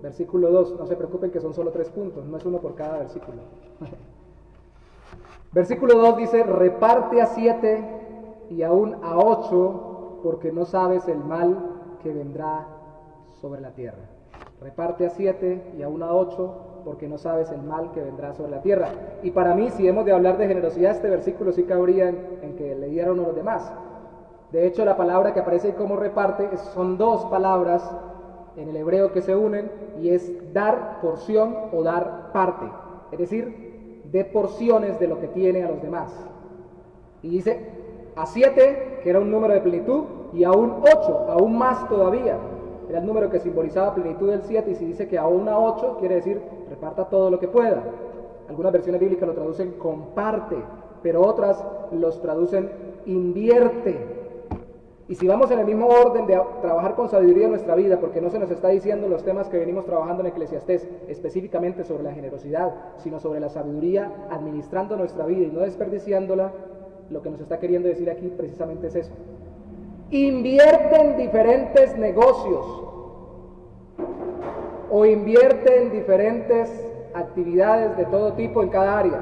versículo 2, no se preocupen que son solo 3 puntos, no es uno por cada versículo. Versículo 2 dice, reparte a 7 y aún a 8, porque no sabes el mal que vendrá sobre la tierra. Reparte a 7 y aún a 8, porque no sabes el mal que vendrá sobre la tierra. Y para mí, si hemos de hablar de generosidad, este versículo sí cabría en que le dieron a los demás. De hecho, la palabra que aparece ahí como reparte son 2 palabras en el hebreo que se unen, y es dar porción o dar parte. Es decir, de porciones de lo que tiene a los demás. Y dice a 7, que era un número de plenitud, y aún 8, aún más todavía. Era el número que simbolizaba plenitud del 7, y si dice que aún a 8, quiere decir reparta todo lo que pueda. Algunas versiones bíblicas lo traducen comparte, pero otras los traducen invierte. Y si vamos en el mismo orden de trabajar con sabiduría en nuestra vida, porque no se nos está diciendo los temas que venimos trabajando en Eclesiastés, específicamente sobre la generosidad, sino sobre la sabiduría, administrando nuestra vida y no desperdiciándola, lo que nos está queriendo decir aquí precisamente es eso. Invierte en diferentes negocios o invierte en diferentes actividades de todo tipo en cada área.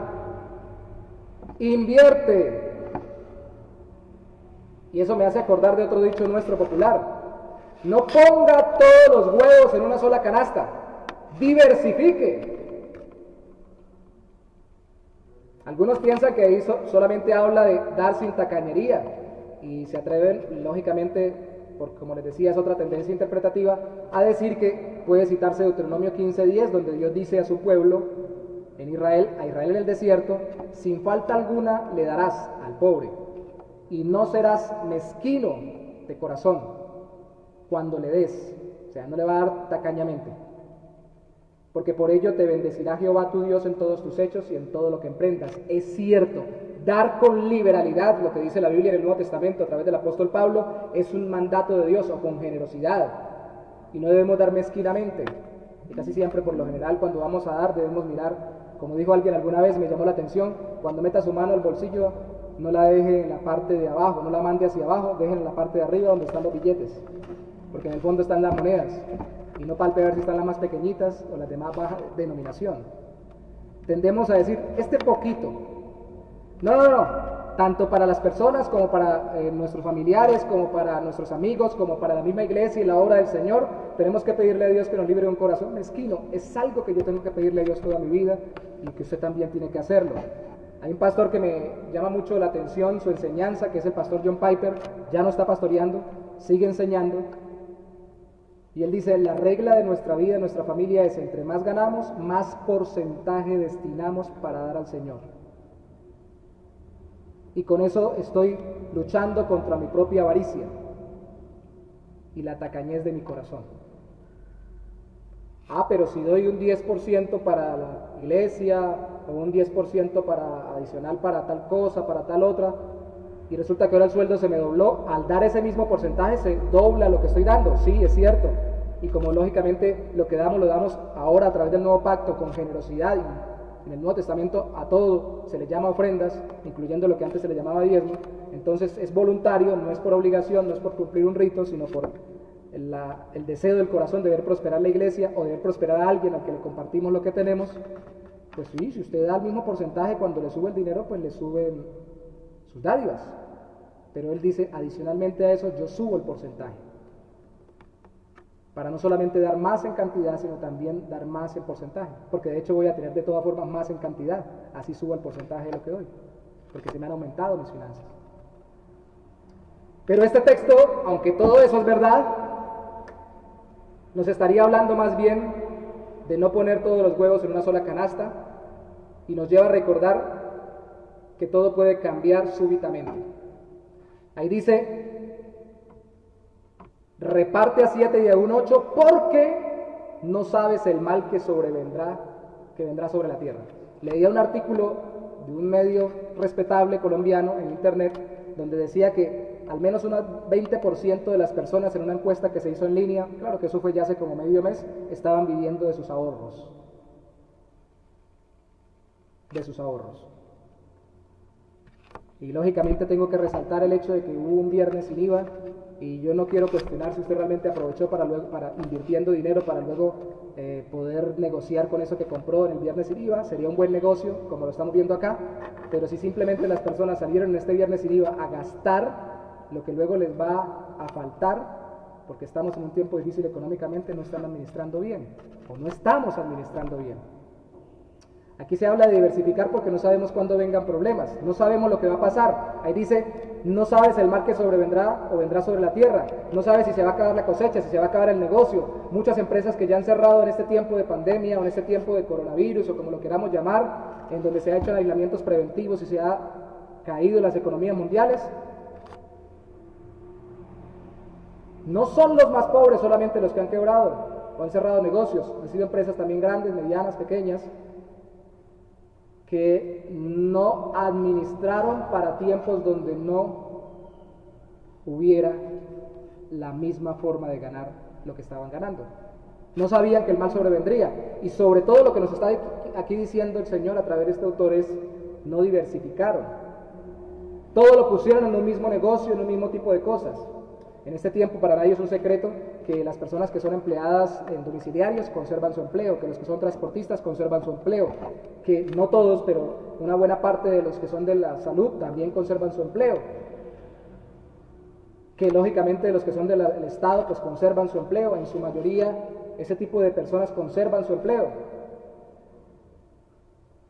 Invierte. Y eso me hace acordar de otro dicho nuestro popular. No ponga todos los huevos en una sola canasta. Diversifique. Algunos piensan que ahí solamente habla de dar sin tacañería. Y se atreven, lógicamente, porque como les decía, es otra tendencia interpretativa, a decir que puede citarse Deuteronomio 15:10, donde Dios dice a su pueblo, a Israel en el desierto, sin falta alguna le darás al pobre. Y no serás mezquino de corazón cuando le des. O sea, no le va a dar tacañamente. Porque por ello te bendecirá Jehová tu Dios en todos tus hechos y en todo lo que emprendas. Es cierto, dar con liberalidad, lo que dice la Biblia en el Nuevo Testamento a través del apóstol Pablo, es un mandato de Dios, o con generosidad. Y no debemos dar mezquinamente. Y casi siempre, por lo general, cuando vamos a dar, debemos mirar, como dijo alguien alguna vez, me llamó la atención, cuando meta su mano al bolsillo, no la deje en la parte de abajo, no la mande hacia abajo, déjenla en la parte de arriba donde están los billetes, porque en el fondo están las monedas, y no palpe a ver si están las más pequeñitas o las de más baja denominación. Tendemos a decir, este poquito, no, tanto para las personas como para nuestros familiares, como para nuestros amigos, como para la misma iglesia y la obra del Señor, tenemos que pedirle a Dios que nos libre de un corazón mezquino. Es algo que yo tengo que pedirle a Dios toda mi vida y que usted también tiene que hacerlo. Hay un pastor que me llama mucho la atención su enseñanza, que es el pastor John Piper, ya no está pastoreando, sigue enseñando, y él dice, la regla de nuestra vida, de nuestra familia es, entre más ganamos, más porcentaje destinamos para dar al Señor. Y con eso estoy luchando contra mi propia avaricia y la tacañez de mi corazón. Pero si doy un 10% para la iglesia, o un 10% para adicional para tal cosa, para tal otra, y resulta que ahora el sueldo se me dobló, al dar ese mismo porcentaje se dobla lo que estoy dando. Sí, es cierto. Y como lógicamente lo que damos, lo damos ahora a través del nuevo pacto con generosidad, y en el Nuevo Testamento a todo se le llama ofrendas, incluyendo lo que antes se le llamaba diezmo, entonces es voluntario, no es por obligación, no es por cumplir un rito, sino por el deseo del corazón de ver prosperar la iglesia o de ver prosperar a alguien al que le compartimos lo que tenemos. Pues sí, si usted da el mismo porcentaje, cuando le sube el dinero, pues le suben sus dádivas. Pero él dice, adicionalmente a eso, yo subo el porcentaje. Para no solamente dar más en cantidad, sino también dar más en porcentaje. Porque de hecho voy a tener de todas formas más en cantidad. Así subo el porcentaje de lo que doy. Porque se me han aumentado mis finanzas. Pero este texto, aunque todo eso es verdad, nos estaría hablando más bien de no poner todos los huevos en una sola canasta, y nos lleva a recordar que todo puede cambiar súbitamente. Ahí dice, reparte a 7 y a un 8, porque no sabes el mal que vendrá sobre la tierra. Leía un artículo de un medio respetable colombiano en internet, donde decía que al menos un 20% de las personas en una encuesta que se hizo en línea, claro que eso fue ya hace como medio mes, estaban viviendo de sus ahorros. de sus ahorros. Y lógicamente tengo que resaltar el hecho de que hubo un viernes sin IVA, y yo no quiero cuestionar si usted realmente aprovechó para invirtiendo dinero para luego poder negociar con eso que compró en el viernes sin IVA. Sería un buen negocio, como lo estamos viendo acá, pero si simplemente las personas salieron en este viernes sin IVA a gastar lo que luego les va a faltar, porque estamos en un tiempo difícil económicamente, no están administrando bien, o no estamos administrando bien. Aquí se habla de diversificar porque no sabemos cuándo vengan problemas, no sabemos lo que va a pasar. Ahí dice, no sabes el mal que sobrevendrá o vendrá sobre la tierra, no sabes si se va a acabar la cosecha, si se va a acabar el negocio. Muchas empresas que ya han cerrado en este tiempo de pandemia o en este tiempo de coronavirus o como lo queramos llamar, en donde se ha hecho aislamientos preventivos y se ha caído las economías mundiales. No son los más pobres solamente los que han quebrado o han cerrado negocios, han sido empresas también grandes, medianas, pequeñas, que no administraron para tiempos donde no hubiera la misma forma de ganar lo que estaban ganando. No sabían que el mal sobrevendría, y sobre todo lo que nos está aquí diciendo el Señor a través de este autor es, no diversificaron. Todo lo pusieron en un mismo negocio, en un mismo tipo de cosas. En este tiempo para nadie es un secreto que las personas que son empleadas en domiciliarios conservan su empleo, que los que son transportistas conservan su empleo, que no todos, pero una buena parte de los que son de la salud también conservan su empleo, que lógicamente los que son del Estado pues conservan su empleo, en su mayoría ese tipo de personas conservan su empleo,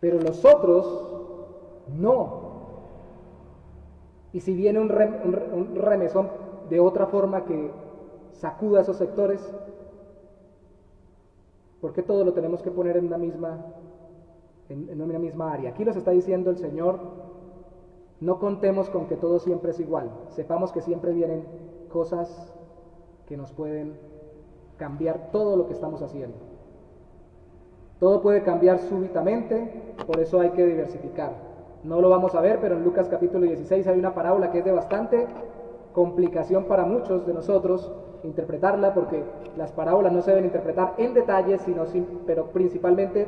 pero los otros no. Y si viene un remesón de otra forma que sacuda a esos sectores, ¿por qué todo lo tenemos que poner en una misma área? Aquí nos está diciendo el Señor, no contemos con que todo siempre es igual, sepamos que siempre vienen cosas que nos pueden cambiar todo lo que estamos haciendo. Todo puede cambiar súbitamente, por eso hay que diversificar. No lo vamos a ver, pero en Lucas capítulo 16 hay una parábola que es de bastante complicación para muchos de nosotros interpretarla, porque las parábolas no se deben interpretar en detalle, pero principalmente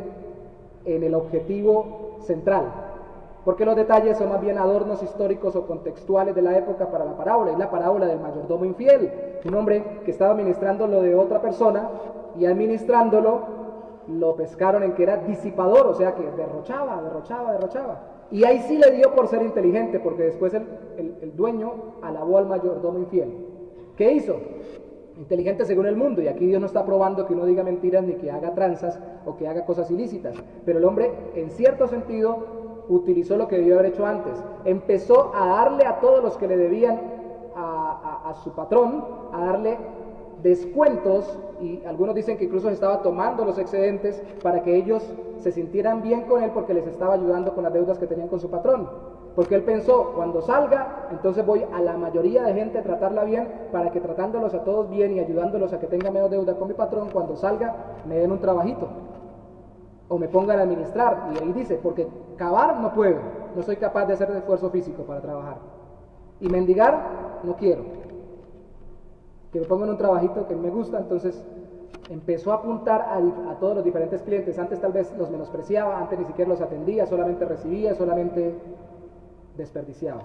en el objetivo central, porque los detalles son más bien adornos históricos o contextuales de la época para la parábola. Y la parábola del mayordomo infiel, un hombre que estaba administrando lo de otra persona, y administrándolo lo pescaron en que era disipador, o sea que derrochaba. Y ahí sí le dio por ser inteligente, porque después el dueño alabó al mayordomo infiel. ¿Qué hizo? Inteligente según el mundo, y aquí Dios no está probando que uno diga mentiras ni que haga tranzas o que haga cosas ilícitas, pero el hombre en cierto sentido utilizó lo que debió haber hecho antes. Empezó a darle a todos los que le debían a su patrón, a darle descuentos, y algunos dicen que incluso estaba tomando los excedentes para que ellos se sintieran bien con él, porque les estaba ayudando con las deudas que tenían con su patrón, porque él pensó, cuando salga, entonces voy a la mayoría de gente a tratarla bien, para que tratándolos a todos bien y ayudándolos a que tengan menos deuda con mi patrón, cuando salga me den un trabajito o me pongan a administrar. Y ahí dice, porque cavar no puedo, no soy capaz de hacer esfuerzo físico para trabajar, y mendigar no quiero, que me pongan un trabajito que me gusta. Entonces empezó a apuntar a todos los diferentes clientes. Antes tal vez los menospreciaba, antes ni siquiera los atendía, solamente recibía, solamente desperdiciaba.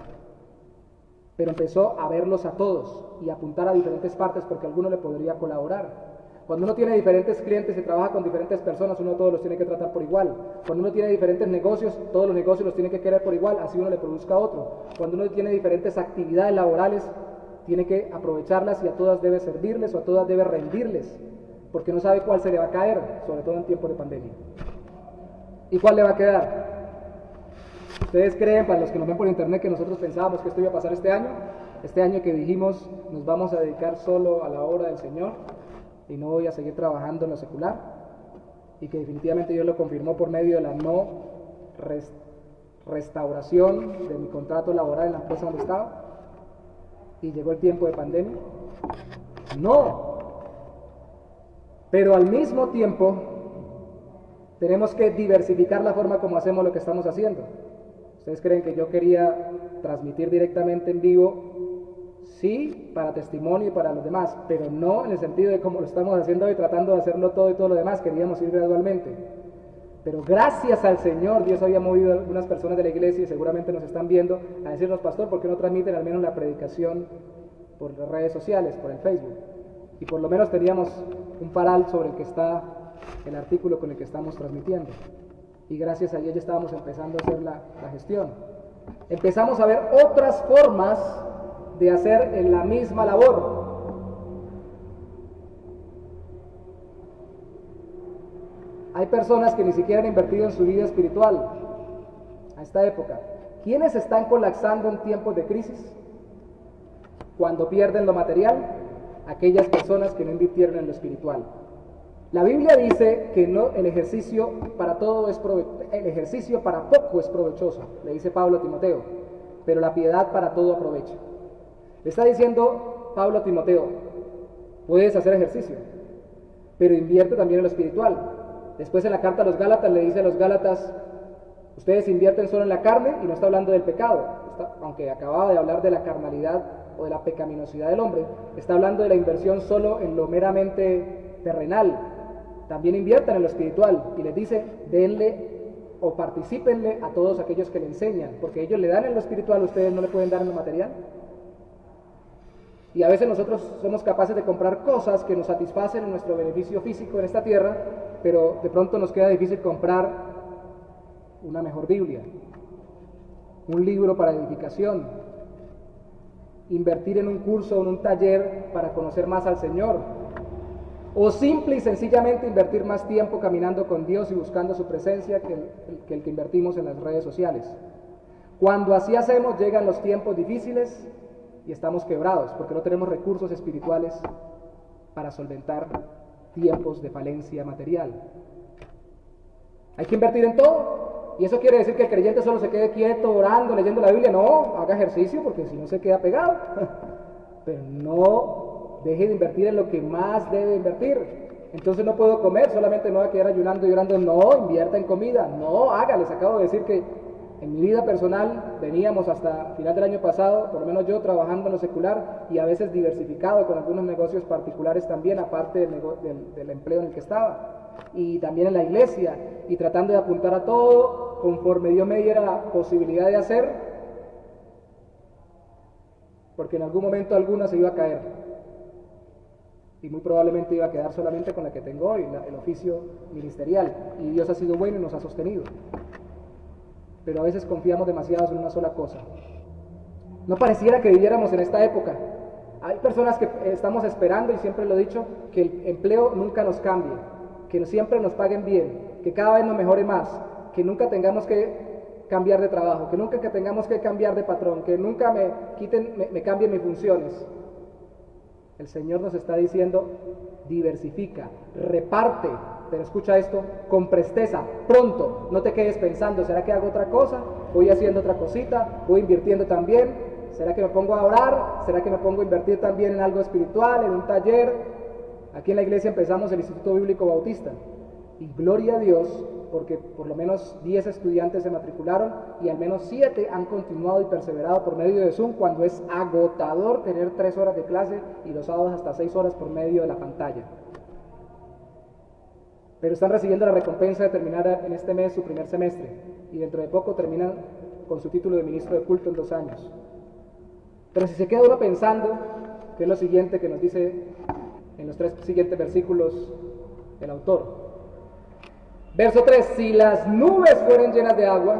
Pero empezó a verlos a todos y a apuntar a diferentes partes, porque alguno le podría colaborar. Cuando uno tiene diferentes clientes y trabaja con diferentes personas, uno todos los tiene que tratar por igual. Cuando uno tiene diferentes negocios, todos los negocios los tiene que querer por igual, así uno le produzca a otro. Cuando uno tiene diferentes actividades laborales, tiene que aprovecharlas, y a todas debe servirles o a todas debe rendirles, porque no sabe cuál se le va a caer, sobre todo en tiempos de pandemia. ¿Y cuál le va a quedar? ¿Ustedes creen, para los que nos ven por internet, que nosotros pensábamos que esto iba a pasar este año? Este año que dijimos, nos vamos a dedicar solo a la obra del Señor y no voy a seguir trabajando en lo secular, y que definitivamente Dios lo confirmó por medio de la no restauración de mi contrato laboral en la empresa donde estaba, y llegó el tiempo de pandemia. No, pero al mismo tiempo tenemos que diversificar la forma como hacemos lo que estamos haciendo. ¿Ustedes creen que yo quería transmitir directamente en vivo? Sí, para testimonio y para los demás, pero no en el sentido de como lo estamos haciendo hoy, tratando de hacerlo todo y todo lo demás. Queríamos ir gradualmente. Pero gracias al Señor, Dios había movido a algunas personas de la iglesia y seguramente nos están viendo a decirnos, pastor, ¿por qué no transmiten al menos la predicación por las redes sociales, por el Facebook? Y por lo menos teníamos un paral sobre el que está el artículo con el que estamos transmitiendo. Y gracias a ello ya estábamos empezando a hacer la gestión. Empezamos a ver otras formas de hacer la misma labor. Hay personas que ni siquiera han invertido en su vida espiritual a esta época. ¿Quiénes están colapsando en tiempos de crisis? Cuando pierden lo material, aquellas personas que no invirtieron en lo espiritual. La Biblia dice que no, el ejercicio para poco es provechoso, le dice Pablo a Timoteo, pero la piedad para todo aprovecha. Le está diciendo Pablo a Timoteo, puedes hacer ejercicio, pero invierte también en lo espiritual. Después en la carta a los Gálatas le dice a los Gálatas, ustedes invierten solo en la carne y no está hablando del pecado, aunque acababa de hablar de la carnalidad o de la pecaminosidad del hombre, está hablando de la inversión solo en lo meramente terrenal. También inviertan en lo espiritual y les dice, denle o particípenle a todos aquellos que le enseñan, porque ellos le dan en lo espiritual, ustedes no le pueden dar en lo material. Y a veces nosotros somos capaces de comprar cosas que nos satisfacen en nuestro beneficio físico en esta tierra, pero de pronto nos queda difícil comprar una mejor Biblia, un libro para edificación, invertir en un curso o en un taller para conocer más al Señor, o simple y sencillamente invertir más tiempo caminando con Dios y buscando su presencia que el que invertimos en las redes sociales. Cuando así hacemos, llegan los tiempos difíciles y estamos quebrados porque no tenemos recursos espirituales para solventar tiempos de falencia material. Hay que invertir en todo, y eso quiere decir que el creyente solo se quede quieto, orando, leyendo la Biblia. No, haga ejercicio porque si no se queda pegado. Pero no deje de invertir en lo que más debe invertir. Entonces no puedo comer, solamente me voy a quedar ayunando y orando. No, invierta en comida. No, haga. Les acabo de decir que en mi vida personal veníamos hasta final del año pasado, por lo menos yo, trabajando en lo secular y a veces diversificado con algunos negocios particulares también, aparte del empleo en el que estaba. Y también en la iglesia, y tratando de apuntar a todo conforme Dios me diera la posibilidad de hacer, porque en algún momento alguna se iba a caer, y muy probablemente iba a quedar solamente con la que tengo hoy, el oficio ministerial, y Dios ha sido bueno y nos ha sostenido. Pero a veces confiamos demasiado en una sola cosa. No pareciera que viviéramos en esta época. Hay personas que estamos esperando, y siempre lo he dicho, que el empleo nunca nos cambie, que siempre nos paguen bien, que cada vez nos mejore más, que nunca tengamos que cambiar de trabajo, que nunca tengamos que cambiar de patrón, que nunca me cambien mis funciones. El Señor nos está diciendo, diversifica, reparte, pero escucha esto, con presteza, pronto, no te quedes pensando, ¿será que hago otra cosa? Voy haciendo otra cosita, voy invirtiendo también, ¿será que me pongo a orar? ¿Será que me pongo a invertir también en algo espiritual, en un taller? Aquí en la iglesia empezamos el Instituto Bíblico Bautista, y gloria a Dios, porque por lo menos 10 estudiantes se matricularon y al menos 7 han continuado y perseverado por medio de Zoom, cuando es agotador tener 3 horas de clase y los sábados hasta 6 horas por medio de la pantalla. Pero están recibiendo la recompensa de terminar en este mes su primer semestre, y dentro de poco terminan con su título de ministro de culto en 2 años. Pero si se queda uno pensando, que es lo siguiente que nos dice en los 3 siguientes versículos el autor. Verso 3, si las nubes fueren llenas de agua,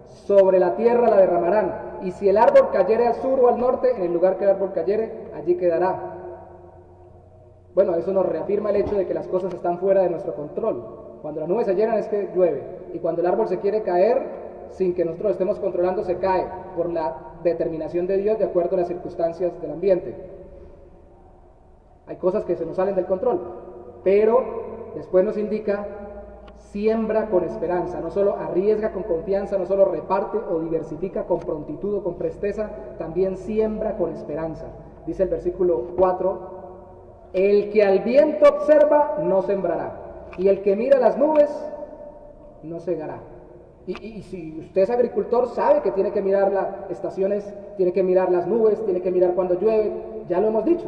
sobre la tierra la derramarán, y si el árbol cayere al sur o al norte, en el lugar que el árbol cayere, allí quedará. Bueno, eso nos reafirma el hecho de que las cosas están fuera de nuestro control. Cuando las nubes se llenan es que llueve, y cuando el árbol se quiere caer, sin que nosotros estemos controlando, se cae por la determinación de Dios de acuerdo a las circunstancias del ambiente. Hay cosas que se nos salen del control, pero después nos indica, siembra con esperanza, no solo arriesga con confianza, no solo reparte o diversifica con prontitud o con presteza, también siembra con esperanza. Dice el versículo 4, el que al viento observa no sembrará, y el que mira las nubes no segará. Y si usted es agricultor, sabe que tiene que mirar las estaciones, tiene que mirar las nubes, tiene que mirar cuando llueve, ya lo hemos dicho,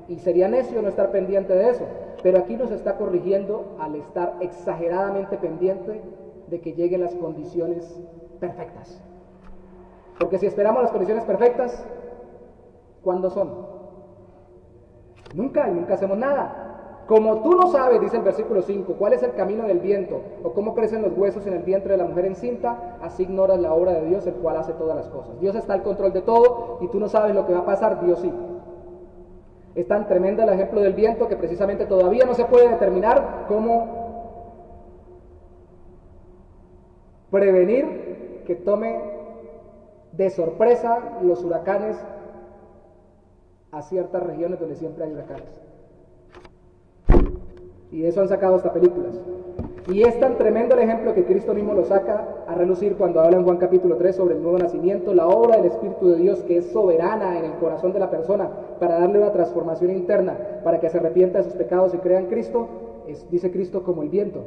y sería necio no estar pendiente de eso. pero aquí nos está corrigiendo al estar exageradamente pendiente de que lleguen las condiciones perfectas. Porque si esperamos las condiciones perfectas, ¿cuándo son? Nunca, y nunca hacemos nada. Como tú no sabes, dice el versículo 5, cuál es el camino del viento, o cómo crecen los huesos en el vientre de la mujer encinta, así ignoras la obra de Dios, el cual hace todas las cosas. Dios está al control de todo, y tú no sabes lo que va a pasar, Dios sí. Es tan tremendo el ejemplo del viento que precisamente todavía no se puede determinar cómo prevenir que tome de sorpresa los huracanes a ciertas regiones donde siempre hay huracanes. Y de eso han sacado hasta películas. Y es tan tremendo el ejemplo que Cristo mismo lo saca a relucir cuando habla en Juan capítulo 3 sobre el nuevo nacimiento, la obra del Espíritu de Dios que es soberana en el corazón de la persona para darle una transformación interna, para que se arrepienta de sus pecados y crea en Cristo, dice Cristo, como el viento.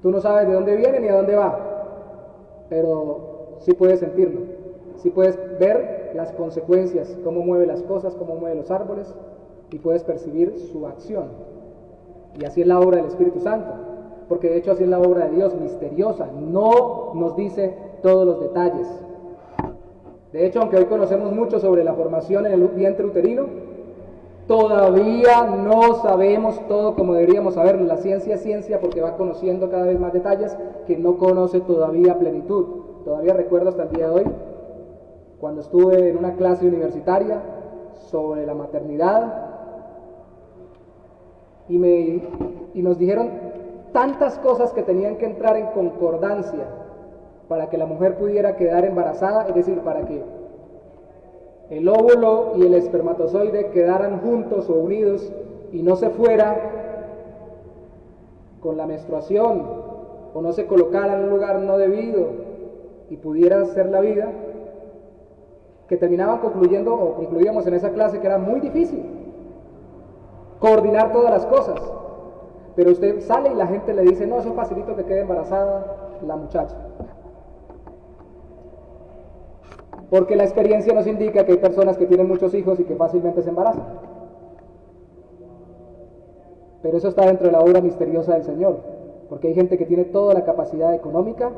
Tú no sabes de dónde viene ni a dónde va, pero sí puedes sentirlo, sí puedes ver las consecuencias, cómo mueve las cosas, cómo mueve los árboles, y puedes percibir su acción. Y así es la obra del Espíritu Santo, porque de hecho así es la obra de Dios, misteriosa, no nos dice todos los detalles. De hecho, aunque hoy conocemos mucho sobre la formación en el vientre uterino, todavía no sabemos todo como deberíamos saberlo. La ciencia es ciencia porque va conociendo cada vez más detalles que no conoce todavía a plenitud. Todavía recuerdo hasta el día de hoy, cuando estuve en una clase universitaria sobre la maternidad, y nos dijeron tantas cosas que tenían que entrar en concordancia para que la mujer pudiera quedar embarazada, es decir, para que el óvulo y el espermatozoide quedaran juntos o unidos y no se fuera con la menstruación o no se colocara en un lugar no debido y pudiera ser la vida, que terminaban concluyendo o concluíamos en esa clase que era muy difícil coordinar todas las cosas. Pero usted sale y la gente le dice, no, eso facilito que quede embarazada la muchacha. Porque la experiencia nos indica que hay personas que tienen muchos hijos y que fácilmente se embarazan. Pero eso está dentro de la obra misteriosa del Señor, porque hay gente que tiene toda la capacidad económica,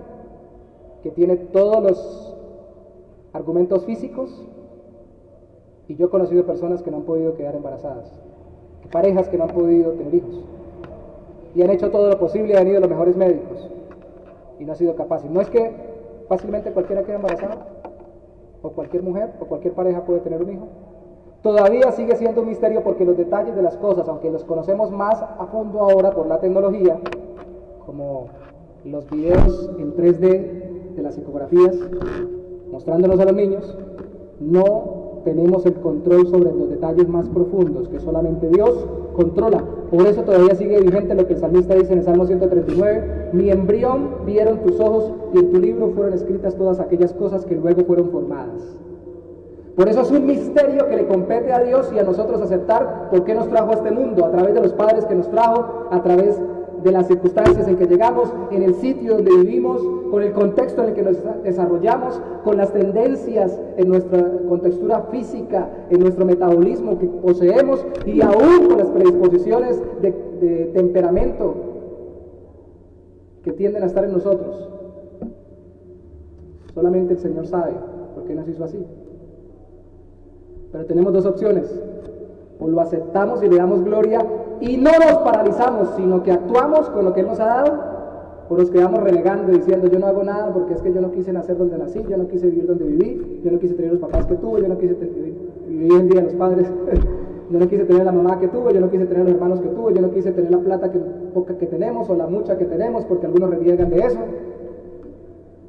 que tiene todos los argumentos físicos, y yo he conocido personas que no han podido quedar embarazadas, parejas que no han podido tener hijos, y han hecho todo lo posible y han ido a los mejores médicos, y no han sido capaces. No es que fácilmente cualquiera quede embarazada, o cualquier mujer, o cualquier pareja puede tener un hijo. Todavía sigue siendo un misterio porque los detalles de las cosas, aunque los conocemos más a fondo ahora por la tecnología, como los videos en 3D de las ecografías, mostrándonos a los niños, no tenemos el control sobre los detalles más profundos que solamente Dios controla. Por eso todavía sigue vigente lo que el salmista dice en el Salmo 139, mi embrión vieron tus ojos y en tu libro fueron escritas todas aquellas cosas que luego fueron formadas. Por eso es un misterio que le compete a Dios y a nosotros aceptar por qué nos trajo a este mundo, a través de los padres que nos trajo, a través de las circunstancias en que llegamos, en el sitio donde vivimos, con el contexto en el que nos desarrollamos, con las tendencias en nuestra contextura física, en nuestro metabolismo que poseemos y aún con las predisposiciones de temperamento que tienden a estar en nosotros. Solamente el Señor sabe por qué nos hizo así. Pero tenemos dos opciones: o lo aceptamos y le damos gloria y no nos paralizamos, sino que actuamos con lo que Él nos ha dado, o nos quedamos renegando diciendo yo no hago nada porque es que yo no quise nacer donde nací, yo no quise vivir donde viví, yo no quise tener los papás que tuve, yo no quise vivir el día de los padres, yo no quise tener la mamá que tuve, yo no quise tener los hermanos que tuve, yo no quise tener la plata poca que tenemos o la mucha que tenemos, porque algunos reniegan de eso.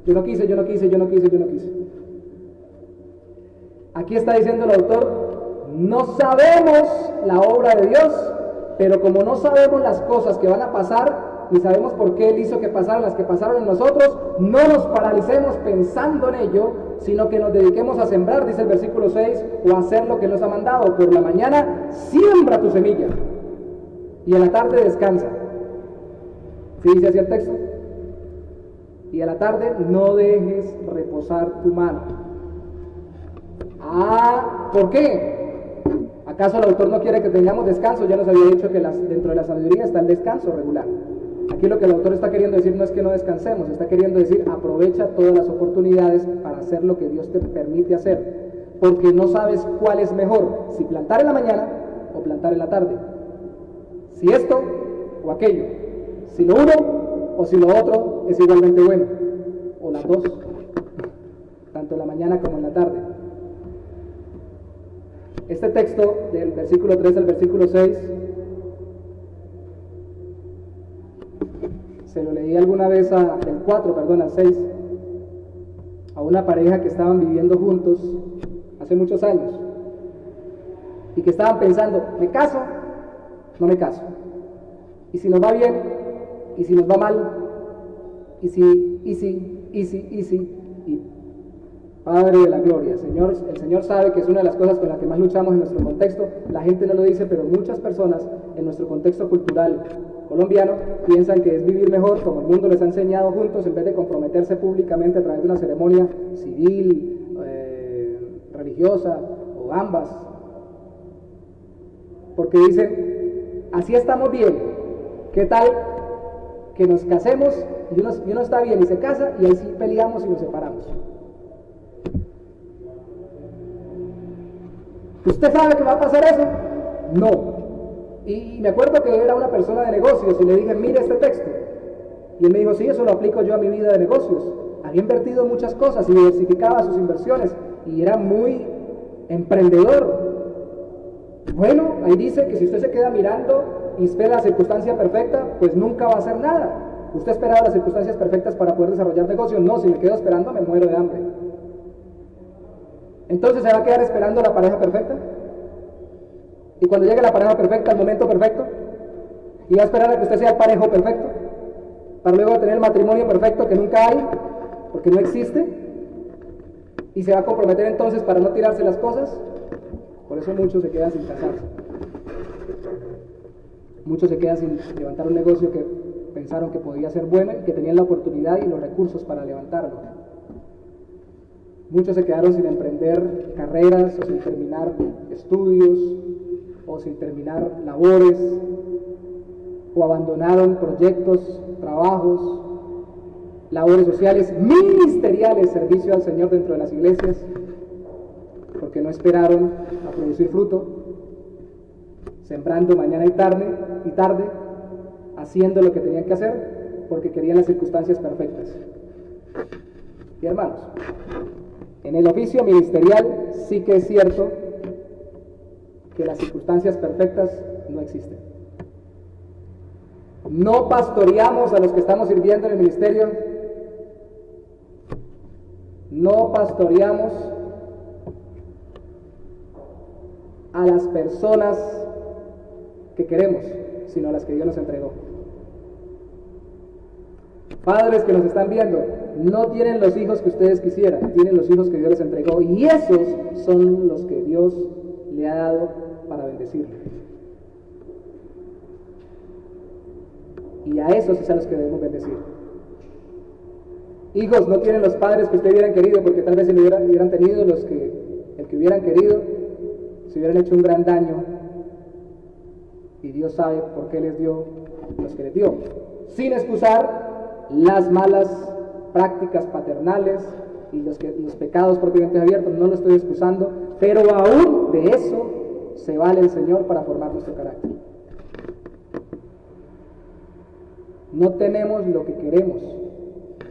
Yo no quise. Aquí está diciendo el autor, no sabemos la obra de Dios, pero como no sabemos las cosas que van a pasar, ni sabemos por qué Él hizo que pasaran las que pasaron en nosotros, no nos paralicemos pensando en ello, sino que nos dediquemos a sembrar, dice el versículo 6, o a hacer lo que Él nos ha mandado. Por la mañana siembra tu semilla, y a la tarde descansa. ¿Sí dice así el texto? Y a la tarde no dejes reposar tu mano. ¿Por qué? ¿Acaso el autor no quiere que tengamos descanso? Ya nos había dicho que dentro de la sabiduría está el descanso regular. Aquí lo que el autor está queriendo decir no es que no descansemos, está queriendo decir aprovecha todas las oportunidades para hacer lo que Dios te permite hacer, porque no sabes cuál es mejor, si plantar en la mañana o plantar en la tarde, si esto o aquello, si lo uno o si lo otro es igualmente bueno, o las dos, tanto en la mañana como en la tarde. Este texto del versículo 3 al versículo 6 se lo leí alguna vez del 4, al 6, a una pareja que estaban viviendo juntos hace muchos años y que estaban pensando, ¿me caso? No me caso. ¿Y si nos va bien? ¿Y si nos va mal? ¿Y si? Y Padre de la gloria, el Señor sabe que es una de las cosas con las que más luchamos en nuestro contexto. La gente no lo dice, pero muchas personas en nuestro contexto cultural colombiano piensan que es vivir mejor como el mundo les ha enseñado juntos, en vez de comprometerse públicamente a través de una ceremonia civil, religiosa o ambas. Porque dicen, así estamos bien, ¿qué tal que nos casemos y uno está bien y se casa y ahí sí peleamos y nos separamos? ¿Usted sabe que va a pasar eso? No. Y me acuerdo que era una persona de negocios y le dije, mire este texto. Y él me dijo, sí, eso lo aplico yo a mi vida de negocios. Había invertido en muchas cosas y diversificaba sus inversiones y era muy emprendedor. Bueno, ahí dice que si usted se queda mirando y espera la circunstancia perfecta, pues nunca va a hacer nada. ¿Usted esperaba las circunstancias perfectas para poder desarrollar negocios? No, si me quedo esperando me muero de hambre. Entonces, ¿se va a quedar esperando la pareja perfecta? Y cuando llegue la pareja perfecta, el momento perfecto, y va a esperar a que usted sea el parejo perfecto, para luego tener el matrimonio perfecto que nunca hay, porque no existe, y se va a comprometer entonces para no tirarse las cosas. Por eso muchos se quedan sin casarse. Muchos se quedan sin levantar un negocio que pensaron que podía ser bueno y que tenían la oportunidad y los recursos para levantarlo. Muchos se quedaron sin emprender carreras o sin terminar estudios o sin terminar labores o abandonaron proyectos, trabajos, labores sociales, ministeriales, servicio al Señor dentro de las iglesias, porque no esperaron a producir fruto, sembrando mañana y tarde, haciendo lo que tenían que hacer porque querían las circunstancias perfectas. Y hermanos, en el oficio ministerial sí que es cierto que las circunstancias perfectas no existen. No pastoreamos a los que estamos sirviendo en el ministerio, no pastoreamos a las personas que queremos, sino a las que Dios nos entregó. Padres que nos están viendo, no tienen los hijos que ustedes quisieran, tienen los hijos que Dios les entregó, y esos son los que Dios le ha dado para bendecirle. Y a esos es a los que debemos bendecir. Hijos no tienen los padres que ustedes hubieran querido, porque tal vez si hubieran tenido el que hubieran querido, se hubieran hecho un gran daño, y Dios sabe por qué les dio los que les dio, sin excusar las malas prácticas paternales y los pecados propiamente abiertos. No lo estoy excusando, pero aún de eso se vale el Señor para formar nuestro carácter. No tenemos lo que queremos,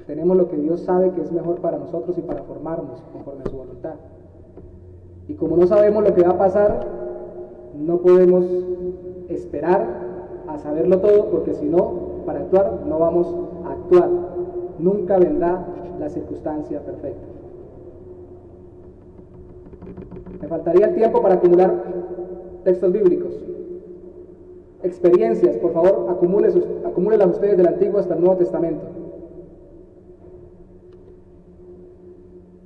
tenemos lo que Dios sabe que es mejor para nosotros y para formarnos conforme a su voluntad. Y como no sabemos lo que va a pasar, no podemos esperar a saberlo todo, porque si no, para actuar no vamos a actuar. Nunca vendrá la circunstancia perfecta. Me faltaría el tiempo para acumular textos bíblicos. Experiencias, por favor, acumúlenlas ustedes del Antiguo hasta el Nuevo Testamento.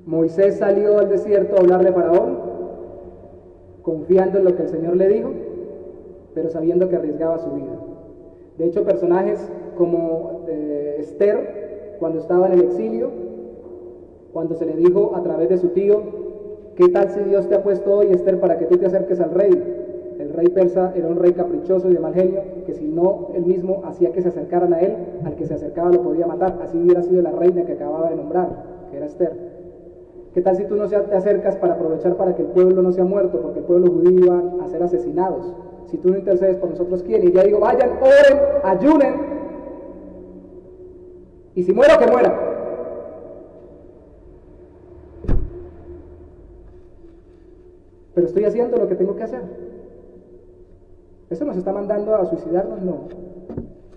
Moisés salió al desierto a hablarle a Faraón, confiando en lo que el Señor le dijo, pero sabiendo que arriesgaba su vida. De hecho, personajes como Esther, cuando estaba en el exilio, cuando se le dijo a través de su tío, ¿qué tal si Dios te ha puesto hoy, Esther, para que tú te acerques al rey? el rey persa era un rey caprichoso y de mal genio, que si no él mismo hacía que se acercaran a él, al que se acercaba lo podía matar. Así hubiera sido la reina que acababa de nombrar, que era Esther. ¿Qué tal si tú no te acercas para aprovechar para que el pueblo no sea muerto? Porque el pueblo judío iba a ser asesinados. Si tú no intercedes por nosotros, ¿quién? Y ya digo, vayan, oren, ayunen. Y si muero, que muera. Pero estoy haciendo lo que tengo que hacer. ¿Eso nos está mandando a suicidarnos? No.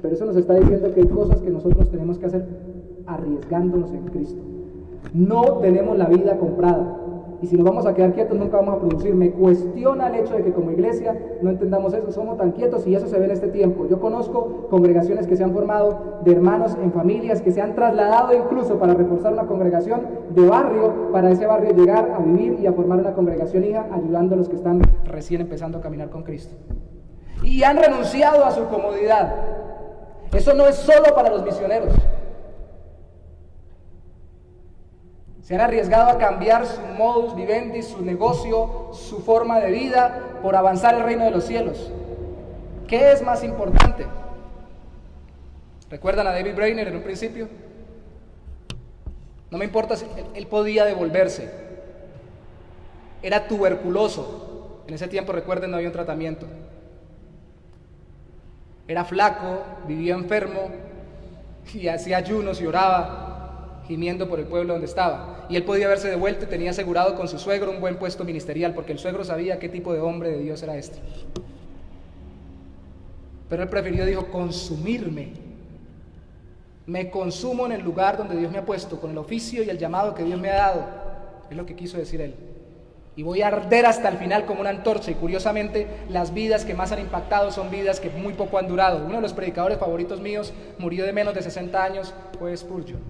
Pero eso nos está diciendo que hay cosas que nosotros tenemos que hacer arriesgándonos en Cristo. No tenemos la vida comprada. Y si nos vamos a quedar quietos, nunca vamos a producir. Me cuestiona el hecho de que como iglesia no entendamos eso, somos tan quietos y eso se ve en este tiempo. Yo conozco congregaciones que se han formado de hermanos en familias, que se han trasladado incluso para reforzar una congregación de barrio, para ese barrio llegar a vivir y a formar una congregación hija, ayudando a los que están recién empezando a caminar con Cristo. Y han renunciado a su comodidad. Eso no es solo para los misioneros. Se han arriesgado a cambiar su modus vivendi, su negocio, su forma de vida por avanzar el reino de los cielos. ¿Qué es más importante? ¿Recuerdan a David Brainerd en un principio? No me importa si él podía devolverse. Era tuberculoso. En ese tiempo, recuerden, no había un tratamiento. Era flaco, vivía enfermo y hacía ayunos y oraba, gimiendo por el pueblo donde estaba. Y él podía haberse devuelto y tenía asegurado con su suegro un buen puesto ministerial, porque el suegro sabía qué tipo de hombre de Dios era este. Pero él prefirió, dijo, consumirme. Me consumo en el lugar donde Dios me ha puesto, con el oficio y el llamado que Dios me ha dado. Es lo que quiso decir él. Y voy a arder hasta el final como una antorcha. Y curiosamente, las vidas que más han impactado son vidas que muy poco han durado. Uno de los predicadores favoritos míos murió de menos de 60 años, fue Spurgeon.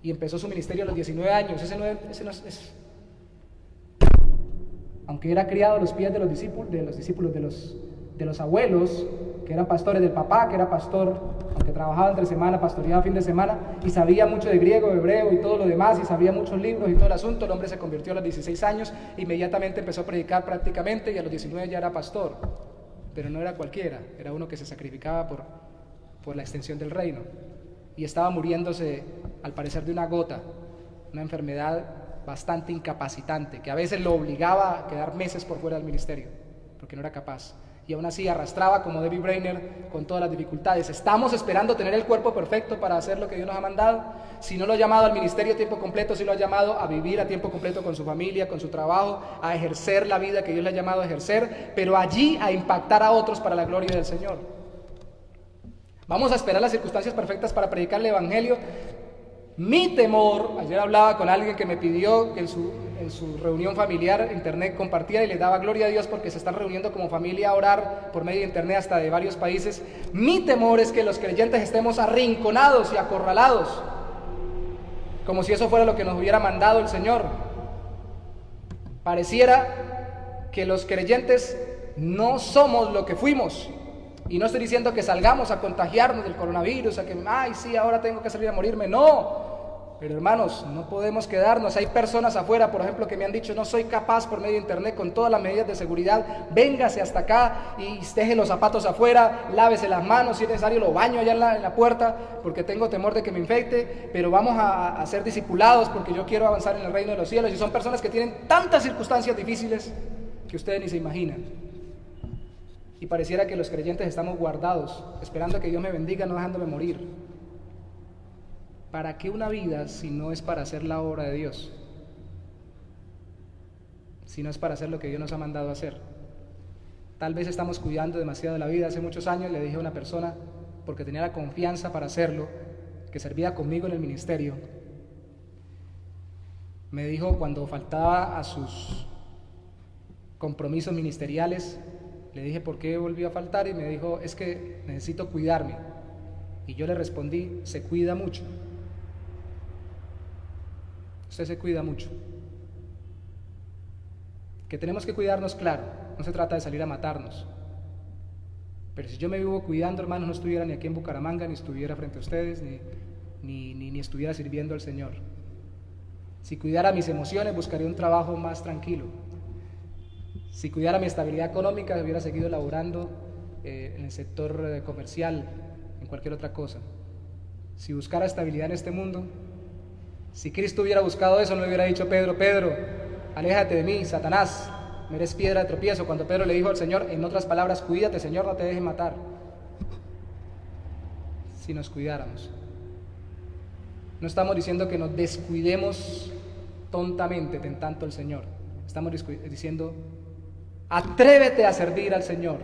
Y empezó su ministerio a los 19 años. Ese no es. Aunque era criado a los pies de los discípulos, de los abuelos, que eran pastores, del papá, que era pastor, aunque trabajaba entre semana, pastoreaba fin de semana, y sabía mucho de griego, hebreo y todo lo demás, y sabía muchos libros y todo el asunto. El hombre se convirtió a los 16 años, inmediatamente empezó a predicar prácticamente, y a los 19 ya era pastor. Pero no era cualquiera, era uno que se sacrificaba por la extensión del reino. Y estaba muriéndose, al parecer, de una gota, una enfermedad bastante incapacitante, que a veces lo obligaba a quedar meses por fuera del ministerio, porque no era capaz. Y aún así arrastraba, como David Brainerd, con todas las dificultades. Estamos esperando tener el cuerpo perfecto para hacer lo que Dios nos ha mandado. Si no lo ha llamado al ministerio a tiempo completo, sí lo ha llamado a vivir a tiempo completo con su familia, con su trabajo, a ejercer la vida que Dios le ha llamado a ejercer, pero allí a impactar a otros para la gloria del Señor. Vamos a esperar las circunstancias perfectas para predicar el evangelio. Mi temor, ayer hablaba con alguien que me pidió que en su reunión familiar internet compartiera y le daba gloria a Dios porque se están reuniendo como familia a orar por medio de internet hasta de varios países. Mi temor es que los creyentes estemos arrinconados y acorralados, como si eso fuera lo que nos hubiera mandado el Señor. Pareciera que los creyentes no somos lo que fuimos. Y no estoy diciendo que salgamos a contagiarnos del coronavirus, a que, ay, sí, ahora tengo que salir a morirme. No, pero hermanos, no podemos quedarnos. Hay personas afuera, por ejemplo, que me han dicho, no soy capaz por medio de internet, con todas las medidas de seguridad, véngase hasta acá y deje los zapatos afuera, lávese las manos, si es necesario lo baño allá en la puerta, porque tengo temor de que me infecte, pero vamos a ser discipulados porque yo quiero avanzar en el reino de los cielos. Y son personas que tienen tantas circunstancias difíciles que ustedes ni se imaginan. Y pareciera que los creyentes estamos guardados, esperando a que Dios me bendiga, no dejándome morir. ¿Para qué una vida si no es para hacer la obra de Dios? Si no es para hacer lo que Dios nos ha mandado a hacer. Tal vez estamos cuidando demasiado de la vida. Hace muchos años le dije a una persona, porque tenía la confianza para hacerlo, que servía conmigo en el ministerio, me dijo cuando faltaba a sus compromisos ministeriales, le dije por qué volvió a faltar y me dijo, es que necesito cuidarme. Y yo le respondí, se cuida mucho. Usted se cuida mucho. Que tenemos que cuidarnos, claro, no se trata de salir a matarnos. Pero si yo me vivo cuidando, hermanos, no estuviera ni aquí en Bucaramanga, ni estuviera frente a ustedes, ni estuviera sirviendo al Señor. Si cuidara mis emociones, buscaría un trabajo más tranquilo. Si cuidara mi estabilidad económica, hubiera seguido laborando en el sector comercial, en cualquier otra cosa. Si buscara estabilidad en este mundo, si Cristo hubiera buscado eso, no le hubiera dicho: Pedro, Pedro, aléjate de mí, Satanás, me eres piedra de tropiezo. Cuando Pedro le dijo al Señor, en otras palabras: cuídate, Señor, no te dejes matar. Si nos cuidáramos. No estamos diciendo que nos descuidemos tontamente tentando al Señor. Estamos diciendo: atrévete a servir al Señor.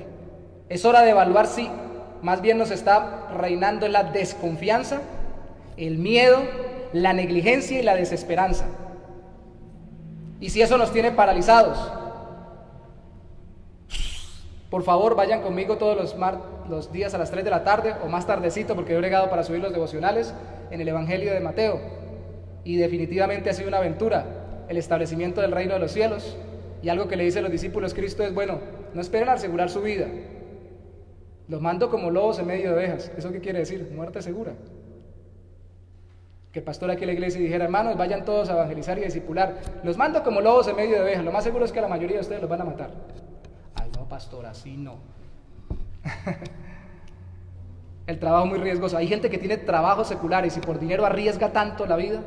Es hora de evaluar si más bien nos está reinando la desconfianza, el miedo, la negligencia y la desesperanza. Y si eso nos tiene paralizados, por favor vayan conmigo todos los días a las 3 de la tarde o más tardecito, porque he bregado para subir los devocionales en el Evangelio de Mateo. Y definitivamente ha sido una aventura el establecimiento del reino de los cielos. Y algo que le dice a los discípulos Cristo es: bueno, no esperen a asegurar su vida. Los mando como lobos en medio de ovejas. ¿Eso qué quiere decir? Muerte segura. Que el pastor aquí en la iglesia dijera: hermanos, vayan todos a evangelizar y discipular. Los mando como lobos en medio de ovejas. Lo más seguro es que a la mayoría de ustedes los van a matar. Ay, no, pastor, así no. El trabajo es muy riesgoso. Hay gente que tiene trabajos seculares y por dinero arriesga tanto la vida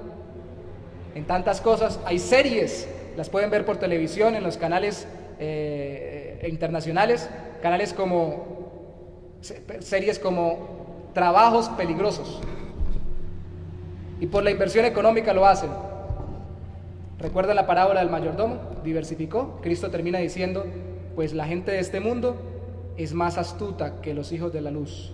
en tantas cosas. Hay series, las pueden ver por televisión en los canales internacionales, series como Trabajos Peligrosos, y por la inversión económica lo hacen. ¿Recuerdan la parábola del mayordomo? Diversificó. Cristo termina diciendo: pues la gente de este mundo es más astuta que los hijos de la luz,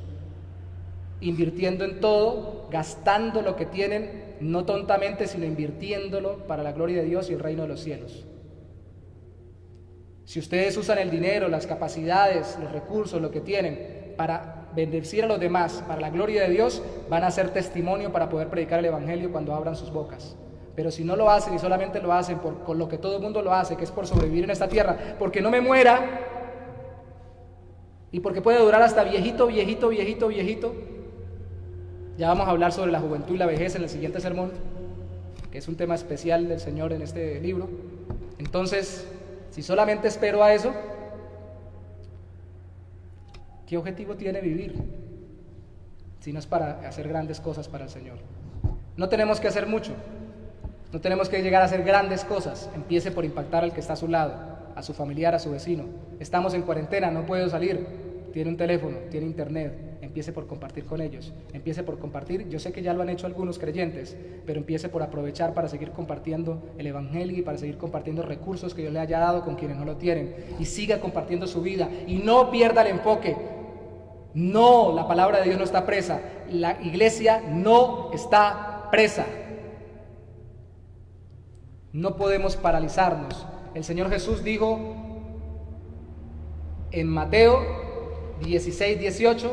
invirtiendo en todo, gastando lo que tienen, no tontamente, sino invirtiéndolo para la gloria de Dios y el reino de los cielos. Si ustedes usan el dinero, las capacidades, los recursos, lo que tienen para bendecir a los demás, para la gloria de Dios, van a ser testimonio para poder predicar el Evangelio cuando abran sus bocas. Pero si no lo hacen y solamente lo hacen con lo que todo el mundo lo hace, que es por sobrevivir en esta tierra, porque no me muera y porque puede durar hasta viejito, ya vamos a hablar sobre la juventud y la vejez en el siguiente sermón, que es un tema especial del Señor en este libro. Entonces, si solamente espero a eso, ¿qué objetivo tiene vivir? Si no es para hacer grandes cosas para el Señor. No tenemos que hacer mucho, no tenemos que llegar a hacer grandes cosas. Empiece por impactar al que está a su lado, a su familiar, a su vecino. Estamos en cuarentena, no puedo salir, tiene un teléfono, tiene internet. Empiece por compartir con ellos, empiece por compartir. Yo sé que ya lo han hecho algunos creyentes, pero empiece por aprovechar para seguir compartiendo el Evangelio y para seguir compartiendo recursos que Dios le haya dado con quienes no lo tienen, y siga compartiendo su vida y no pierda el enfoque. No, la palabra de Dios no está presa, la iglesia no está presa. No podemos paralizarnos. El Señor Jesús dijo en Mateo 16:18: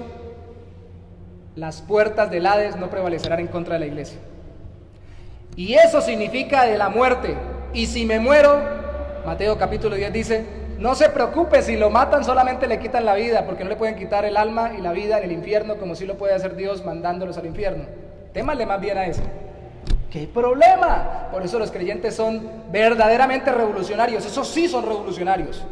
las puertas del Hades no prevalecerán en contra de la iglesia. Y eso significa de la muerte. Y si me muero, Mateo capítulo 10 dice: no se preocupe, si lo matan solamente le quitan la vida, porque no le pueden quitar el alma y la vida en el infierno como si lo puede hacer Dios mandándolos al infierno. Témale más bien a eso. ¿Qué problema? Por eso los creyentes son verdaderamente revolucionarios. Esos sí son revolucionarios.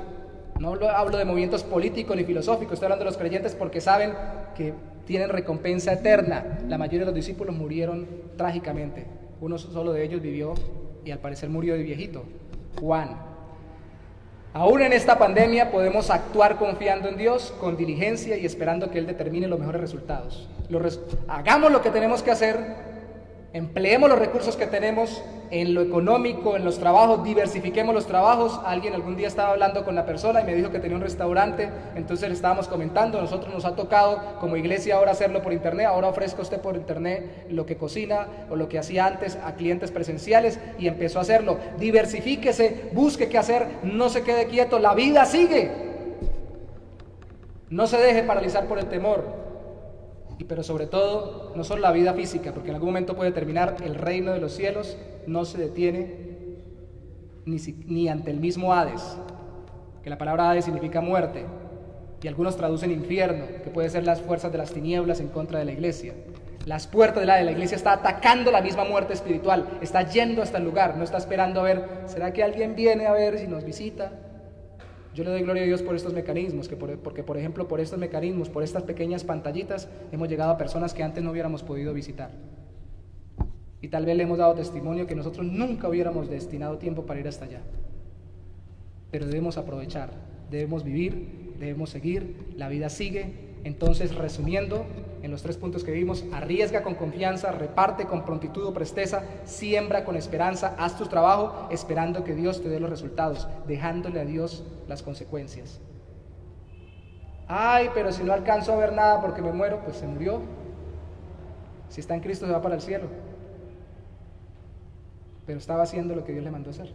No hablo de movimientos políticos ni filosóficos, estoy hablando de los creyentes porque saben que tienen recompensa eterna. La mayoría de los discípulos murieron trágicamente. Uno solo de ellos vivió y al parecer murió de viejito, Juan. Aún en esta pandemia podemos actuar confiando en Dios, con diligencia y esperando que Él determine los mejores resultados. Hagamos lo que tenemos que hacer. Empleemos los recursos que tenemos en lo económico, en los trabajos, diversifiquemos los trabajos. Alguien algún día estaba hablando con la persona y me dijo que tenía un restaurante, entonces le estábamos comentando, nosotros nos ha tocado como iglesia ahora hacerlo por internet, ahora ofrezca usted por internet lo que cocina o lo que hacía antes a clientes presenciales, y empezó a hacerlo. Diversifíquese, busque qué hacer, no se quede quieto, la vida sigue. No se deje paralizar por el temor. Pero sobre todo, no solo la vida física, porque en algún momento puede terminar. El reino de los cielos no se detiene ni ante el mismo Hades, que la palabra Hades significa muerte, y algunos traducen infierno, que puede ser las fuerzas de las tinieblas en contra de la iglesia. Las puertas de la iglesia está atacando la misma muerte espiritual, está yendo hasta el lugar, no está esperando a ver, ¿será que alguien viene a ver si nos visita? Yo le doy gloria a Dios por estos mecanismos, porque por ejemplo por estos mecanismos, por estas pequeñas pantallitas, hemos llegado a personas que antes no hubiéramos podido visitar. Y tal vez le hemos dado testimonio que nosotros nunca hubiéramos destinado tiempo para ir hasta allá. Pero debemos aprovechar, debemos vivir, debemos seguir, la vida sigue. Entonces, resumiendo, en los 3 puntos que vimos: arriesga con confianza, reparte con prontitud o presteza, siembra con esperanza, haz tu trabajo esperando que Dios te dé los resultados, dejándole a Dios las consecuencias. Ay, pero si no alcanzo a ver nada porque me muero, pues se murió. Si está en Cristo se va para el cielo. Pero estaba haciendo lo que Dios le mandó hacer.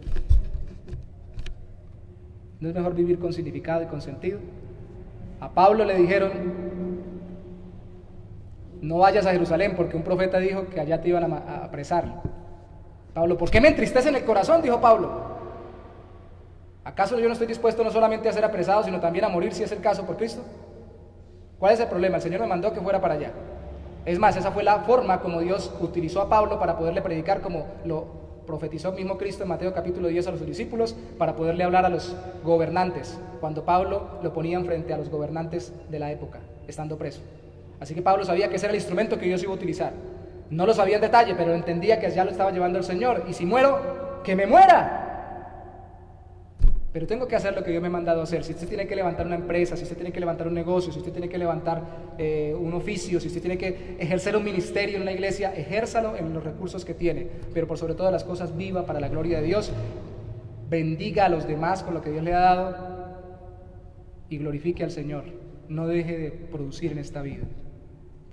¿No es mejor vivir con significado y con sentido? A Pablo le dijeron: no vayas a Jerusalén porque un profeta dijo que allá te iban a apresar. Pablo: ¿por qué me entristece en el corazón?, dijo Pablo. ¿Acaso yo no estoy dispuesto no solamente a ser apresado, sino también a morir si es el caso por Cristo? ¿Cuál es el problema? El Señor me mandó que fuera para allá. Es más, esa fue la forma como Dios utilizó a Pablo para poderle predicar, como lo profetizó el mismo Cristo en Mateo capítulo 10 a los discípulos, para poderle hablar a los gobernantes, cuando Pablo lo ponían frente a los gobernantes de la época, estando preso. Así que Pablo sabía que ese era el instrumento que Dios iba a utilizar. No lo sabía en detalle, pero entendía que allá lo estaba llevando el Señor. Y si muero, ¡que me muera! Pero tengo que hacer lo que Dios me ha mandado a hacer. Si usted tiene que levantar una empresa, si usted tiene que levantar un negocio, si usted tiene que levantar un oficio, si usted tiene que ejercer un ministerio en una iglesia, ejérzalo en los recursos que tiene. Pero por sobre todas las cosas, viva para la gloria de Dios. Bendiga a los demás con lo que Dios le ha dado y glorifique al Señor. No deje de producir en esta vida,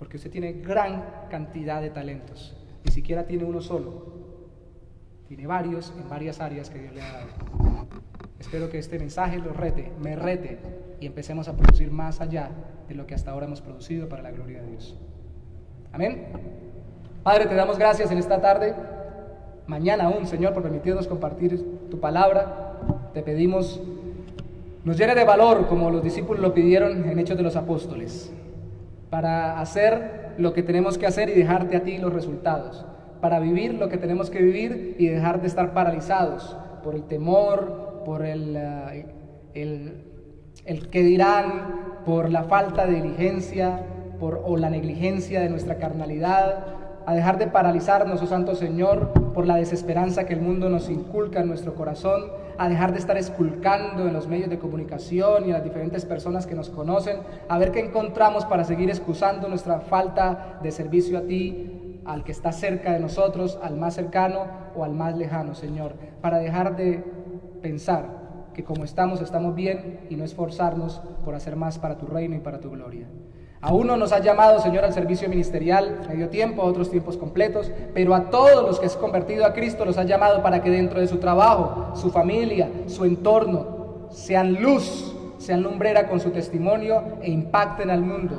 porque usted tiene gran cantidad de talentos. Ni siquiera tiene uno solo, tiene varios en varias áreas que Dios le ha dado. Espero que este mensaje lo rete, me rete, y empecemos a producir más allá de lo que hasta ahora hemos producido para la gloria de Dios. Amén. Padre, te damos gracias en esta tarde, mañana aún, Señor, por permitirnos compartir tu palabra. Te pedimos nos llene de valor, como los discípulos lo pidieron en Hechos de los Apóstoles, para hacer lo que tenemos que hacer y dejarte a ti los resultados, para vivir lo que tenemos que vivir y dejar de estar paralizados por el temor, por el que dirán, por la falta de diligencia, o la negligencia de nuestra carnalidad, a dejar de paralizarnos, oh Santo Señor, por la desesperanza que el mundo nos inculca en nuestro corazón, a dejar de estar esculcando en los medios de comunicación y en las diferentes personas que nos conocen, a ver qué encontramos para seguir excusando nuestra falta de servicio a ti, al que está cerca de nosotros, al más cercano o al más lejano, Señor, para dejar de pensar que como estamos bien y no esforzarnos por hacer más para tu reino y para tu gloria. A uno nos ha llamado, Señor, al servicio ministerial, medio tiempo, a otros tiempos completos, pero a todos los que se han convertido a Cristo los ha llamado para que dentro de su trabajo, su familia, su entorno, sean luz, sean lumbrera con su testimonio e impacten al mundo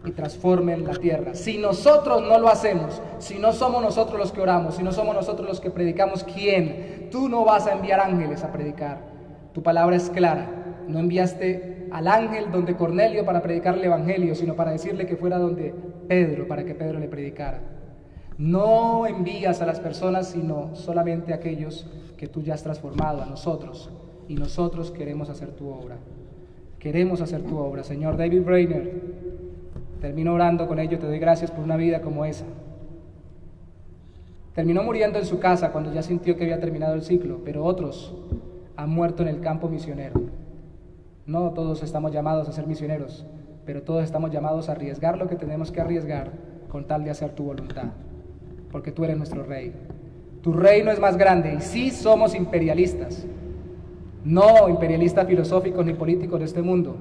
y transformen la tierra. Si nosotros no lo hacemos, si no somos nosotros los que oramos, si no somos nosotros los que predicamos, ¿quién? Tú no vas a enviar ángeles a predicar. Tu palabra es clara. No enviaste al ángel donde Cornelio para predicar el evangelio, sino para decirle que fuera donde Pedro, para que Pedro le predicara. No envías a las personas, sino solamente a aquellos que tú ya has transformado, a nosotros. Y nosotros queremos hacer tu obra. Queremos hacer tu obra. Señor David Brainerd, termino orando con ello, te doy gracias por una vida como esa. Terminó muriendo en su casa cuando ya sintió que había terminado el ciclo, pero otros han muerto en el campo misionero. No todos estamos llamados a ser misioneros, pero todos estamos llamados a arriesgar lo que tenemos que arriesgar con tal de hacer tu voluntad, porque tú eres nuestro rey. Tu reino es más grande y sí somos imperialistas, no imperialistas filosóficos ni políticos de este mundo.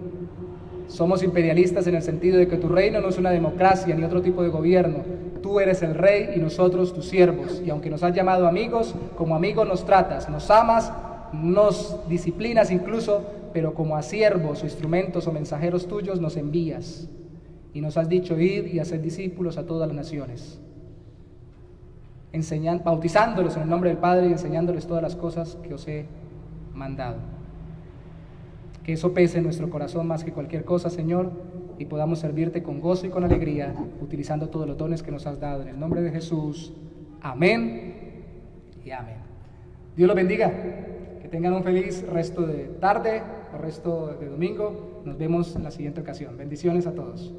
Somos imperialistas en el sentido de que tu reino no es una democracia ni otro tipo de gobierno. Tú eres el rey y nosotros tus siervos. Y aunque nos has llamado amigos, como amigos nos tratas, nos amas, nos disciplinas incluso, pero como a siervos o instrumentos o mensajeros tuyos nos envías. Y nos has dicho ir y hacer discípulos a todas las naciones, bautizándolos en el nombre del Padre y enseñándoles todas las cosas que os he mandado. Que eso pese en nuestro corazón más que cualquier cosa, Señor, y podamos servirte con gozo y con alegría, utilizando todos los dones que nos has dado. En el nombre de Jesús, amén y amén. Dios los bendiga. tengan un feliz resto de tarde o resto de domingo. Nos vemos en la siguiente ocasión. Bendiciones a todos.